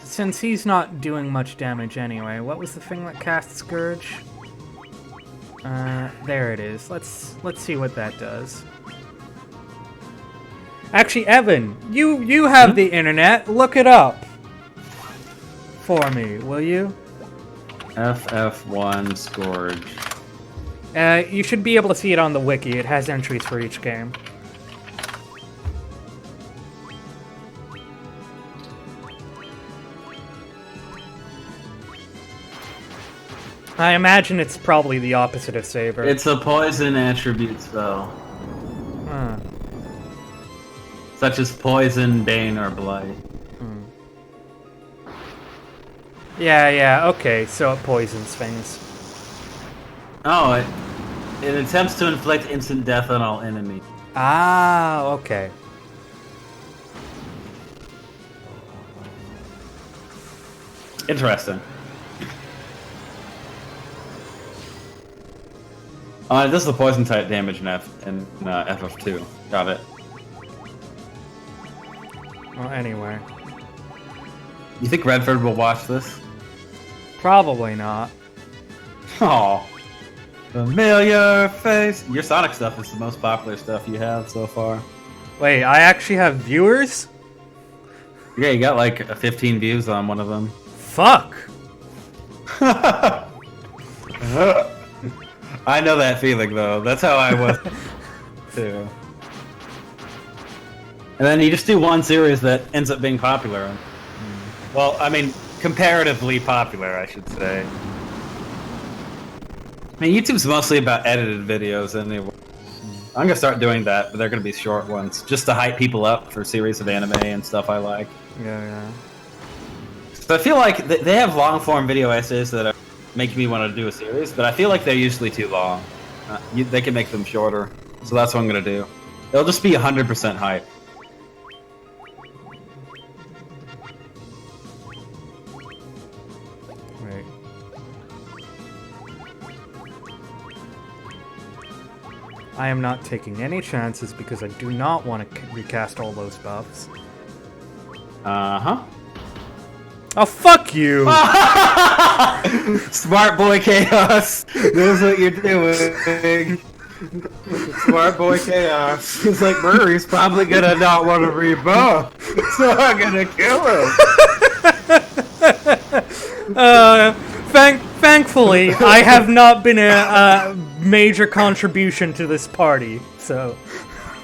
[SPEAKER 1] since he's not doing much damage anyway, what was the thing that cast Scourge? There it is. Let's see what that does. Actually, Evan, you have the internet. Look it up for me, will you?
[SPEAKER 2] FF1 Scourge.
[SPEAKER 1] You should be able to see it on the wiki. It has entries for each game. I imagine it's probably the opposite of Saber.
[SPEAKER 2] It's a poison attribute spell,
[SPEAKER 1] Huh.
[SPEAKER 2] such as Poison, Bane, or Blight.
[SPEAKER 1] Yeah, okay, so it poisons things.
[SPEAKER 2] Oh, it attempts to inflict instant death on all enemies.
[SPEAKER 1] Ah, okay.
[SPEAKER 2] Interesting. This is the poison type damage in FF2. Got it.
[SPEAKER 1] Well, anyway.
[SPEAKER 2] You think Redford will watch this?
[SPEAKER 1] Probably not.
[SPEAKER 2] Oh, familiar face. Your Sonic stuff is the most popular stuff you have so far.
[SPEAKER 1] Wait, I actually have viewers?
[SPEAKER 2] Yeah, you got like 15 views on one of them.
[SPEAKER 1] Fuck!
[SPEAKER 2] I know that feeling though. That's how I was. too. And then you just do one series that ends up being popular. Well, I mean, comparatively popular, I should say. I mean, YouTube's mostly about edited videos anyway. I'm gonna start doing that, but they're gonna be short ones, just to hype people up for series of anime and stuff I like.
[SPEAKER 1] Yeah.
[SPEAKER 2] So I feel like they have long-form video essays that are making me want to do a series, but I feel like they're usually too long. They can make them shorter, so that's what I'm gonna do. It'll just be 100% hype.
[SPEAKER 1] Right. I am not taking any chances because I do not want to recast all those buffs.
[SPEAKER 2] Uh-huh.
[SPEAKER 1] Oh, fuck you!
[SPEAKER 2] Smart boy chaos. This is what you're doing. Smart boy chaos. It's like Murray's probably gonna not want to rebuff, so I'm gonna kill him.
[SPEAKER 1] Thankfully, I have not been a major contribution to this party, so...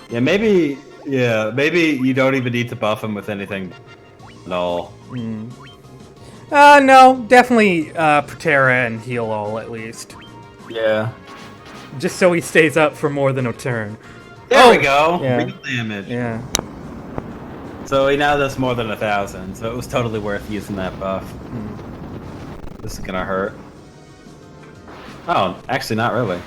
[SPEAKER 2] Yeah, maybe you don't even need to buff him with anything. No.
[SPEAKER 1] No, definitely Patera and heal all at least.
[SPEAKER 2] Yeah.
[SPEAKER 1] Just so he stays up for more than a turn.
[SPEAKER 2] There we go.
[SPEAKER 1] Yeah.
[SPEAKER 2] Real damage.
[SPEAKER 1] Yeah.
[SPEAKER 2] So he now does more than 1,000, so it was totally worth using that buff. This is gonna hurt. Oh, actually not really.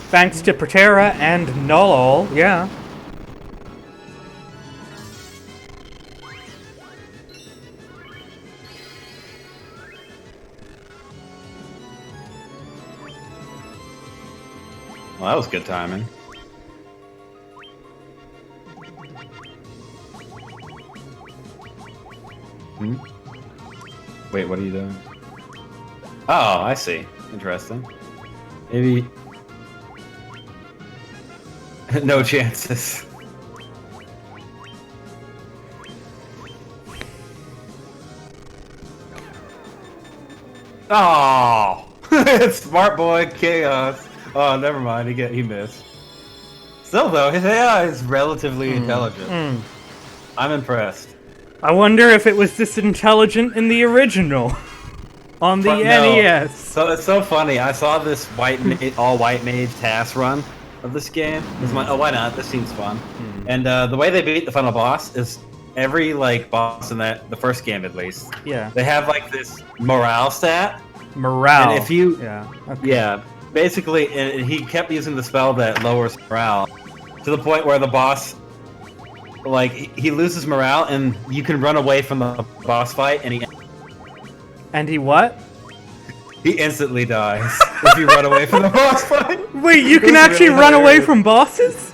[SPEAKER 1] Thanks to Patera and Nullall, yeah.
[SPEAKER 2] Well, that was good timing. Wait, what are you doing? Oh, I see. Interesting. Maybe... no chances. Oh! Smart boy chaos. Oh, never mind. He missed. Still, though, his AI is relatively intelligent. I'm impressed.
[SPEAKER 1] I wonder if it was this intelligent in the original. On the NES.
[SPEAKER 2] So it's so funny. I saw this all-white mage task run of this game. Oh, why not? This seems fun. And the way they beat the final boss is every boss in the first game at least.
[SPEAKER 1] Yeah.
[SPEAKER 2] They have this morale stat.
[SPEAKER 1] Morale.
[SPEAKER 2] And if you
[SPEAKER 1] yeah.
[SPEAKER 2] Basically, and he kept using the spell that lowers morale to the point where the boss, he loses morale, and you can run away from the boss fight,
[SPEAKER 1] and he what?
[SPEAKER 2] He instantly dies if you run away from the boss fight.
[SPEAKER 1] Wait, you can actually run away from bosses?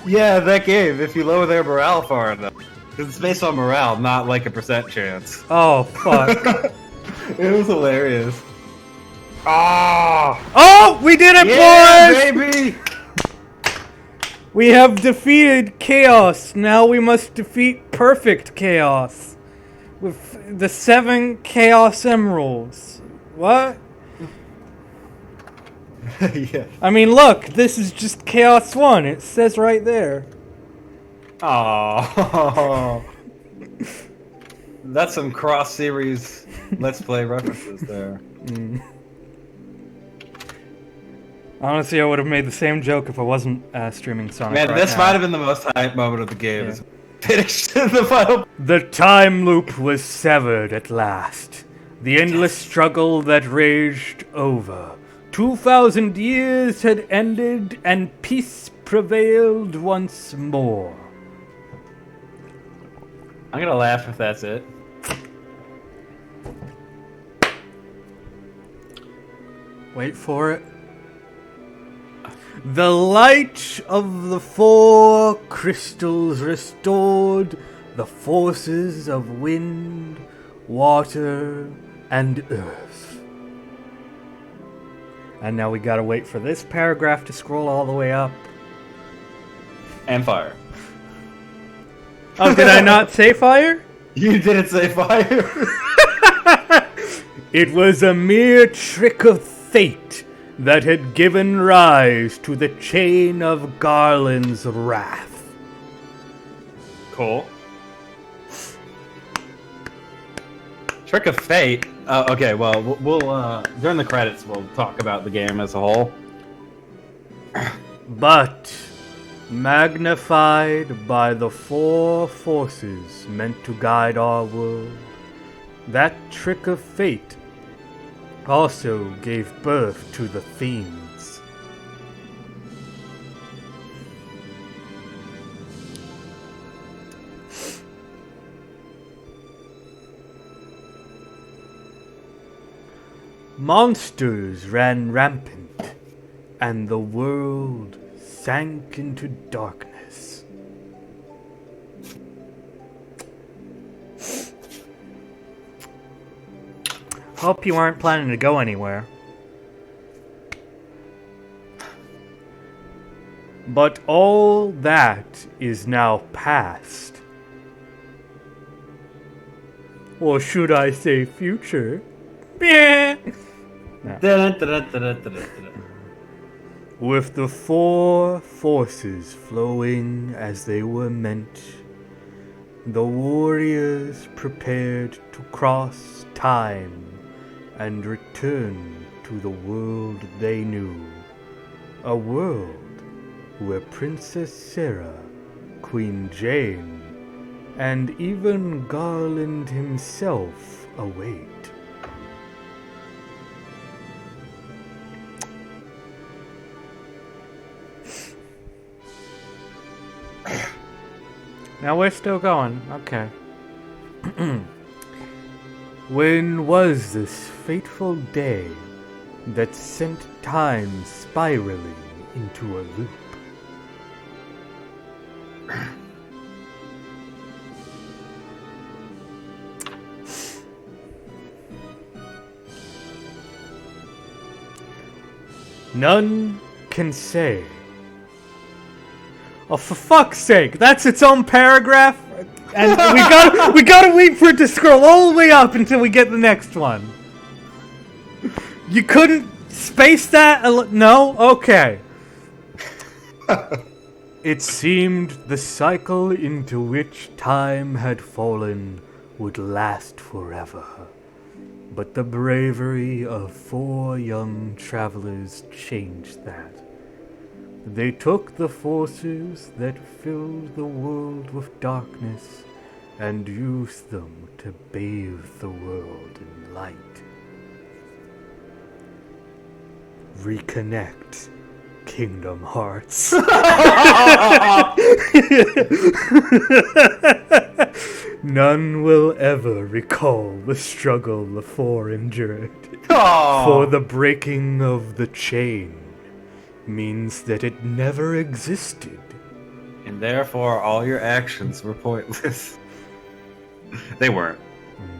[SPEAKER 2] Yeah, that game, if you lower their morale far enough. Because it's based on morale, not a % chance.
[SPEAKER 1] Oh, fuck.
[SPEAKER 2] It was hilarious. Ah!
[SPEAKER 1] Oh, we did it,
[SPEAKER 2] yeah,
[SPEAKER 1] boys!
[SPEAKER 2] Baby!
[SPEAKER 1] We have defeated Chaos. Now we must defeat Perfect Chaos. With the 7 Chaos Emeralds. What?
[SPEAKER 2] Yeah.
[SPEAKER 1] I mean, look, this is just Chaos 1. It says right there.
[SPEAKER 2] Oh. That's some cross-series Let's Play references there.
[SPEAKER 1] Honestly, I would have made the same joke if I wasn't streaming Sonic.
[SPEAKER 2] Man,
[SPEAKER 1] right
[SPEAKER 2] this
[SPEAKER 1] now.
[SPEAKER 2] might have been the most hype moment of the game. Yeah. Finished in the final.
[SPEAKER 1] The time loop was severed at last. The endless struggle that raged over. 2,000 years had ended, and peace prevailed once more.
[SPEAKER 2] I'm gonna laugh if that's it.
[SPEAKER 1] Wait for it. The light of the 4 crystals restored the forces of wind, water, and earth. And now we gotta wait for this paragraph to scroll all the way up.
[SPEAKER 2] And fire.
[SPEAKER 1] Oh, did I not say fire?
[SPEAKER 2] You didn't say fire.
[SPEAKER 1] It was a mere trick of fate that had given rise to the chain of Garland's wrath.
[SPEAKER 2] Cool. Trick of Fate. Okay, well, we'll during the credits we'll talk about the game as a whole.
[SPEAKER 1] But magnified by the four forces meant to guide our world, that trick of fate also gave birth to the Fiends. Monsters ran rampant, and the world sank into darkness. Hope you aren't planning to go anywhere. But all that is now past. Or should I say future? Yeah. With the four forces flowing as they were meant, the warriors prepared to cross time and return to the world they knew. A world where Princess Sarah, Queen Jane, and even Garland himself await. Now we're still going. Okay. When was this fateful day that sent time spiraling into a loop? None can say. Oh, for fuck's sake! That's its own paragraph, and we gotta wait for it to scroll all the way up until we get the next one. You couldn't space that? No? Okay. It seemed the cycle into which time had fallen would last forever. But the bravery of four young travelers changed that. They took the forces that filled the world with darkness and used them to bathe the world in light. Reconnect, Kingdom Hearts. None will ever recall the struggle the four endured. For the breaking of the chain means that it never existed.
[SPEAKER 2] And therefore, all your actions were pointless. They weren't.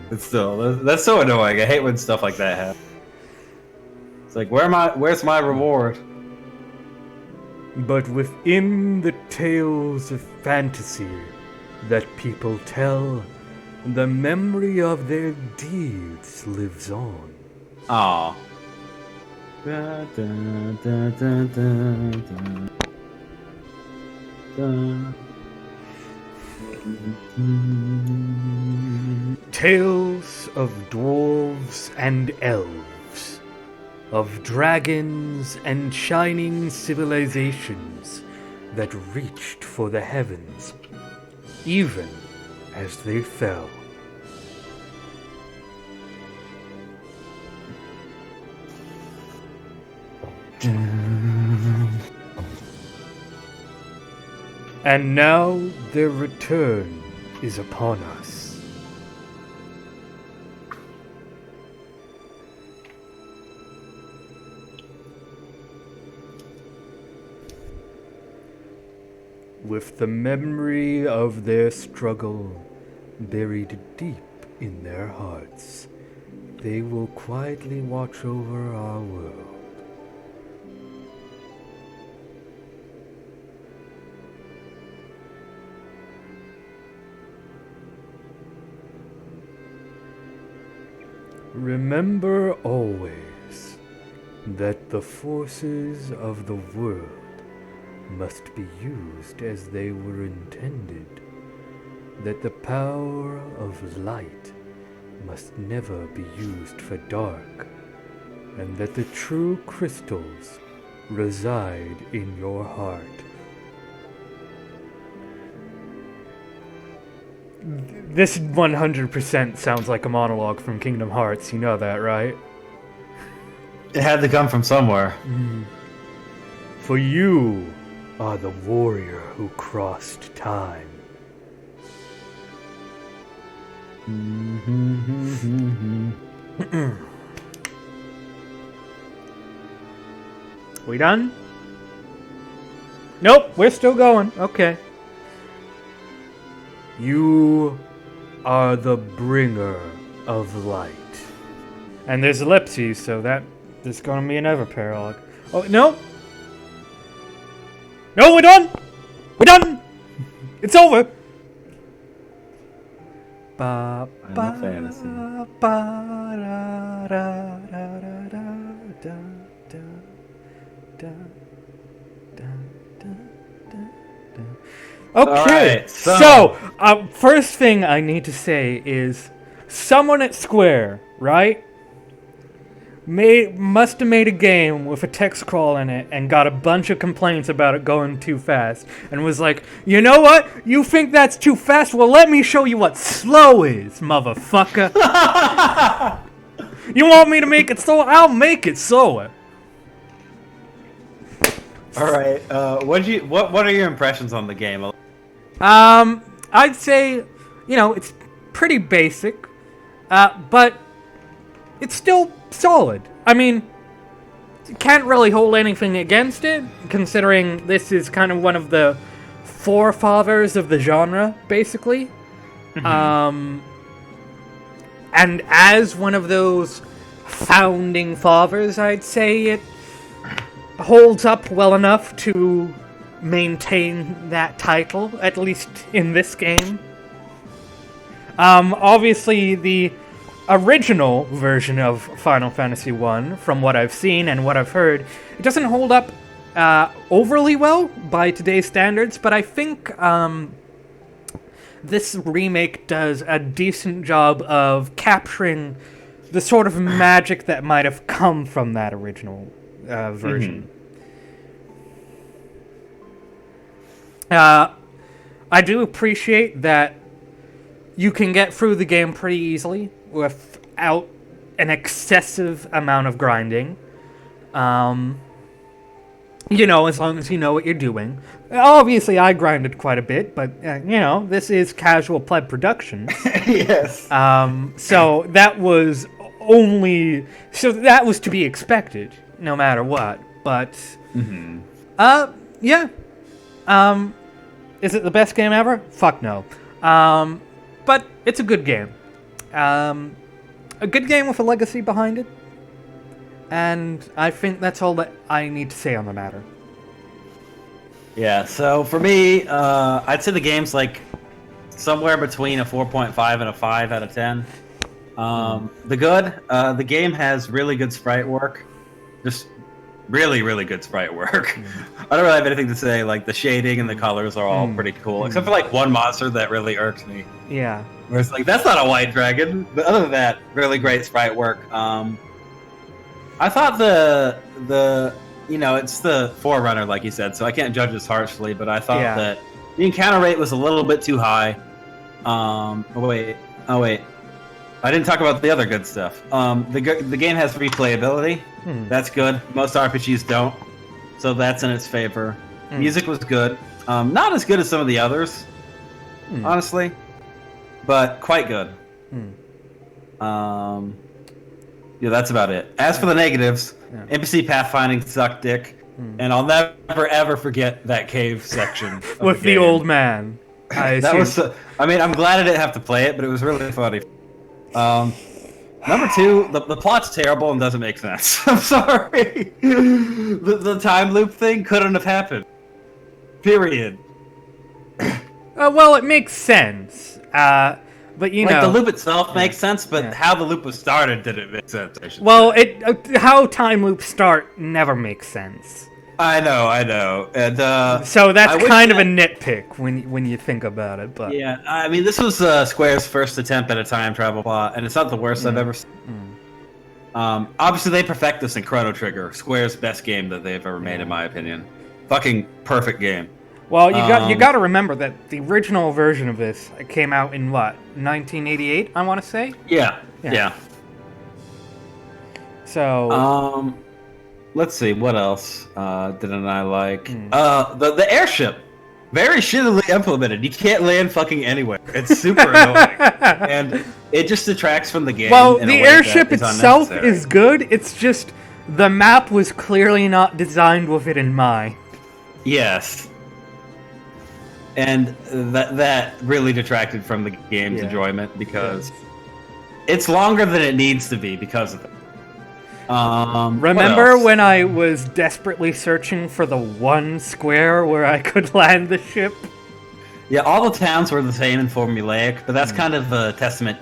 [SPEAKER 2] But still, that's so annoying. I hate when stuff like that happens. It's like, where's my reward?
[SPEAKER 1] But within the tales of fantasy that people tell, the memory of their deeds lives on.
[SPEAKER 2] Aw.
[SPEAKER 1] Tales of dwarves and elves, of dragons and shining civilizations that reached for the heavens, even as they fell. And now their return is upon us. With the memory of their struggle buried deep in their hearts, they will quietly watch over our world. Remember always, that the forces of the world must be used as they were intended, that the power of light must never be used for dark, and that the true crystals reside in your heart. This 100% sounds like a monologue from Kingdom Hearts, you know that, right?
[SPEAKER 2] It had to come from somewhere.
[SPEAKER 1] For you are the warrior who crossed time. We done? Nope, we're still going. Okay. You are the bringer of light. And there's ellipses, so there's gonna be another paralog. Oh, no! No, we're done! We're done! It's over! Ba,
[SPEAKER 2] Final Fantasy.
[SPEAKER 1] ba, da, da, da, da, da, da, da, da, da, da, da. Okay,
[SPEAKER 2] Alright,
[SPEAKER 1] so first thing I need to say is someone at Square, right? Must have made a game with a text crawl in it and got a bunch of complaints about it going too fast and was like, you know what? You think that's too fast? Well, let me show you what slow is, motherfucker. You want me to make it slower? I'll make it slower.
[SPEAKER 2] All right. What are your impressions on the game?
[SPEAKER 1] I'd say, it's pretty basic, but it's still solid. I mean, you can't really hold anything against it, considering this is kind of one of the forefathers of the genre, basically. And as one of those founding fathers, I'd say it holds up well enough to maintain that title, at least in this game. Obviously, the original version of Final Fantasy I, from what I've seen and what I've heard, it doesn't hold up overly well by today's standards, but I think this remake does a decent job of capturing the sort of magic that might have come from that original version. I do appreciate that you can get through the game pretty easily without an excessive amount of grinding. As long as you know what you're doing. Obviously, I grinded quite a bit, but, this is casual pleb production.
[SPEAKER 2] Yes.
[SPEAKER 1] So that was to be expected, no matter what. But, yeah. Is it the best game ever? Fuck no. But it's a good game. A good game with a legacy behind it. And I think that's all that I need to say on the matter.
[SPEAKER 2] Yeah, so for me, I'd say the game's like somewhere between a 4.5 and a 5 out of 10. The game has really good sprite work. Just really, really good sprite work. I don't really have anything to say. Like, the shading and the colors are all pretty cool. Except for, like, one monster that really irks me.
[SPEAKER 1] Yeah.
[SPEAKER 2] Where it's like, that's not a white dragon. But other than that, really great sprite work. I thought it's the Forerunner, like you said, so I can't judge this harshly, but I thought that the encounter rate was a little bit too high. Oh, wait. I didn't talk about the other good stuff. The game has replayability. That's good. Most RPGs don't, so that's in its favor. Music was good. Not as good as some of the others, honestly, but quite good. Yeah, that's about it. As for the negatives, NPC pathfinding sucked dick, and I'll never ever forget that cave section
[SPEAKER 1] with the old man.
[SPEAKER 2] That was. I'm glad I didn't have to play it, but it was really funny. Number two, the plot's terrible and doesn't make sense. I'm sorry. The time loop thing couldn't have happened. Period.
[SPEAKER 1] Well, it makes sense. But you
[SPEAKER 2] like
[SPEAKER 1] know,
[SPEAKER 2] the loop itself makes sense, but
[SPEAKER 1] Yeah.
[SPEAKER 2] how the loop was started didn't make sense. I should
[SPEAKER 1] well,
[SPEAKER 2] say.
[SPEAKER 1] how time loops start never makes sense.
[SPEAKER 2] I know, and
[SPEAKER 1] So that's
[SPEAKER 2] I wish
[SPEAKER 1] kind of a
[SPEAKER 2] that-
[SPEAKER 1] nitpick when you think about it. But
[SPEAKER 2] Yeah, I mean, this was Square's first attempt at a time travel plot, and it's not the worst I've ever seen. Obviously, they perfect this in Chrono Trigger, Square's best game that they've ever made, in my opinion. Fucking perfect game.
[SPEAKER 1] well, you got to remember that the original version of this came out in what 1988, I want to say.
[SPEAKER 2] Yeah.
[SPEAKER 1] So
[SPEAKER 2] Let's see, what else didn't I like? The airship. Very shittily implemented. You can't land fucking anywhere. It's super annoying. And it just detracts from the game.
[SPEAKER 1] well,
[SPEAKER 2] in a
[SPEAKER 1] the
[SPEAKER 2] way
[SPEAKER 1] airship
[SPEAKER 2] that is
[SPEAKER 1] itself
[SPEAKER 2] unnecessary.
[SPEAKER 1] is good. It's just the map was clearly not designed with it in mind.
[SPEAKER 2] Yes. And that really detracted from the game's
[SPEAKER 1] Yeah.
[SPEAKER 2] enjoyment because it's longer than it needs to be because of it. What
[SPEAKER 1] Remember
[SPEAKER 2] else?
[SPEAKER 1] when I was desperately searching for the one square where I could land the ship?
[SPEAKER 2] Yeah, all the towns were the same and formulaic, but that's kind of a testament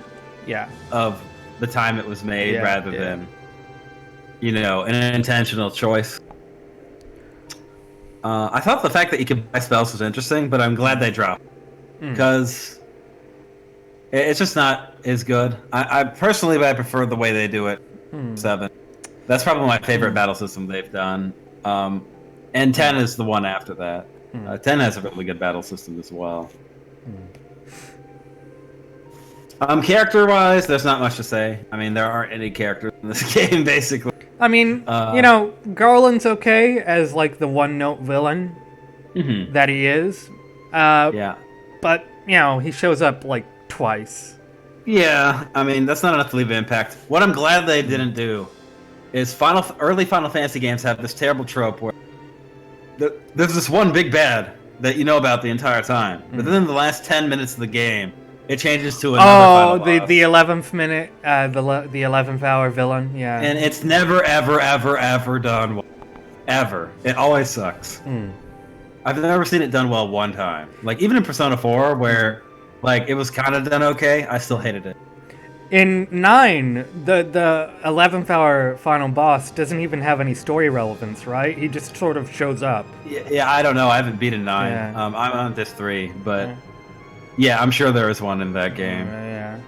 [SPEAKER 1] Yeah.
[SPEAKER 2] of the time it was made
[SPEAKER 1] Yeah,
[SPEAKER 2] rather
[SPEAKER 1] yeah.
[SPEAKER 2] than, an intentional choice. I thought the fact that you could buy spells was interesting, but I'm glad they dropped. Because it's just not as good. I personally, I prefer the way they do it. 7. That's probably my favorite battle system they've done. And 10 is the one after that. 10 has a really good battle system as well. Character-wise, there's not much to say. I mean, there aren't any characters in this game, basically.
[SPEAKER 1] I mean, Garland's okay as like the one-note villain that he is.
[SPEAKER 2] Yeah.
[SPEAKER 1] But, he shows up like twice.
[SPEAKER 2] Yeah, I mean, that's not enough to leave an impact. What I'm glad they didn't do is early Final Fantasy games have this terrible trope where there's this one big bad that you know about the entire time, but then in the last 10 minutes of the game, it changes to another final boss.
[SPEAKER 1] the 11th minute, the 11th hour villain, yeah.
[SPEAKER 2] And it's never, ever, ever, ever done well. Ever. It always sucks. I've never seen it done well one time. Like, even in Persona 4, where, like, it was kind of done okay, I still hated it.
[SPEAKER 1] In 9, the 11th hour final boss doesn't even have any story relevance, right? He just sort of shows up.
[SPEAKER 2] Yeah, I don't know. I haven't beaten 9.
[SPEAKER 1] Yeah.
[SPEAKER 2] I'm on disc 3, but yeah, I'm sure there is one in that game.
[SPEAKER 1] Yeah.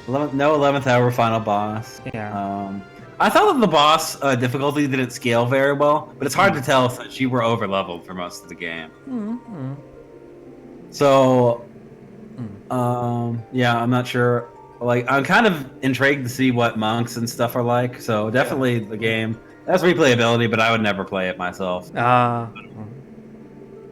[SPEAKER 2] 11th hour final boss.
[SPEAKER 1] Yeah.
[SPEAKER 2] I thought that the boss difficulty didn't scale very well, but it's hard to tell since you were over leveled for most of the game. So, yeah, I'm not sure. Like, I'm kind of intrigued to see what monks and stuff are like. So definitely the game has replayability, but I would never play it myself.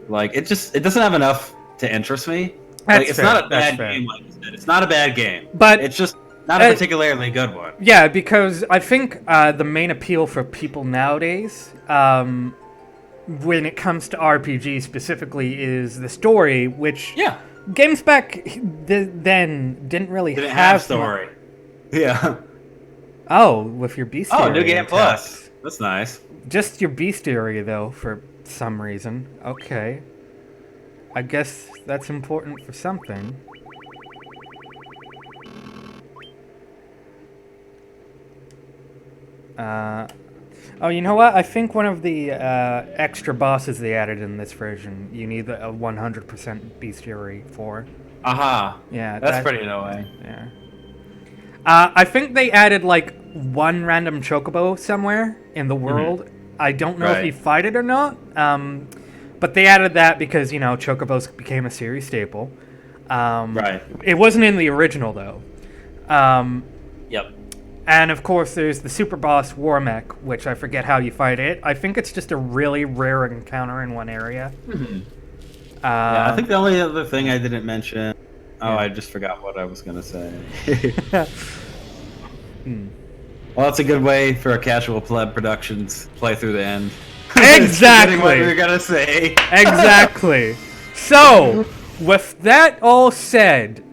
[SPEAKER 2] Like, it doesn't have enough to interest me. Like, it's not a bad game, like you said. It's not a bad game,
[SPEAKER 1] But
[SPEAKER 2] it's just not a particularly good one.
[SPEAKER 1] yeah, because I think the main appeal for people nowadays, when it comes to RPG specifically, is the story, which games back then didn't really
[SPEAKER 2] Have story. Yeah.
[SPEAKER 1] Oh, with your bestiary.
[SPEAKER 2] Oh, New Game
[SPEAKER 1] attacks.
[SPEAKER 2] Plus. That's nice.
[SPEAKER 1] Just your bestiary, though, for some reason. Okay. I guess that's important for something. Oh, you know what? I think one of the extra bosses they added in this version, you need a 100% bestiary for.
[SPEAKER 2] Aha.
[SPEAKER 1] Yeah,
[SPEAKER 2] That's pretty annoying.
[SPEAKER 1] Yeah. I think they added like one random chocobo somewhere in the world. I don't know if you fight it or not. But they added that because, chocobos became a series staple.
[SPEAKER 2] Right.
[SPEAKER 1] It wasn't in the original, though.
[SPEAKER 2] Yep.
[SPEAKER 1] And, of course, there's the super boss Warmech, which I forget how you fight it. I think it's just a really rare encounter in one area.
[SPEAKER 2] Yeah, I think the only other thing I didn't mention... Oh, I just forgot what I was going to say. Well, that's a good way for a casual pleb productions play through the end.
[SPEAKER 1] Exactly.
[SPEAKER 2] What you're going to say.
[SPEAKER 1] Exactly. So, with that all said,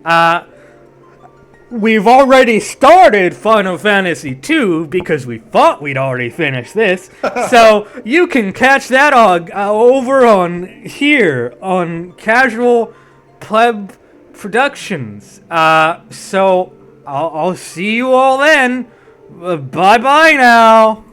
[SPEAKER 1] we've already started Final Fantasy II because we thought we'd already finished this. So you can catch that over on here on Casual Pleb Productions. So I'll see you all then. Bye bye now.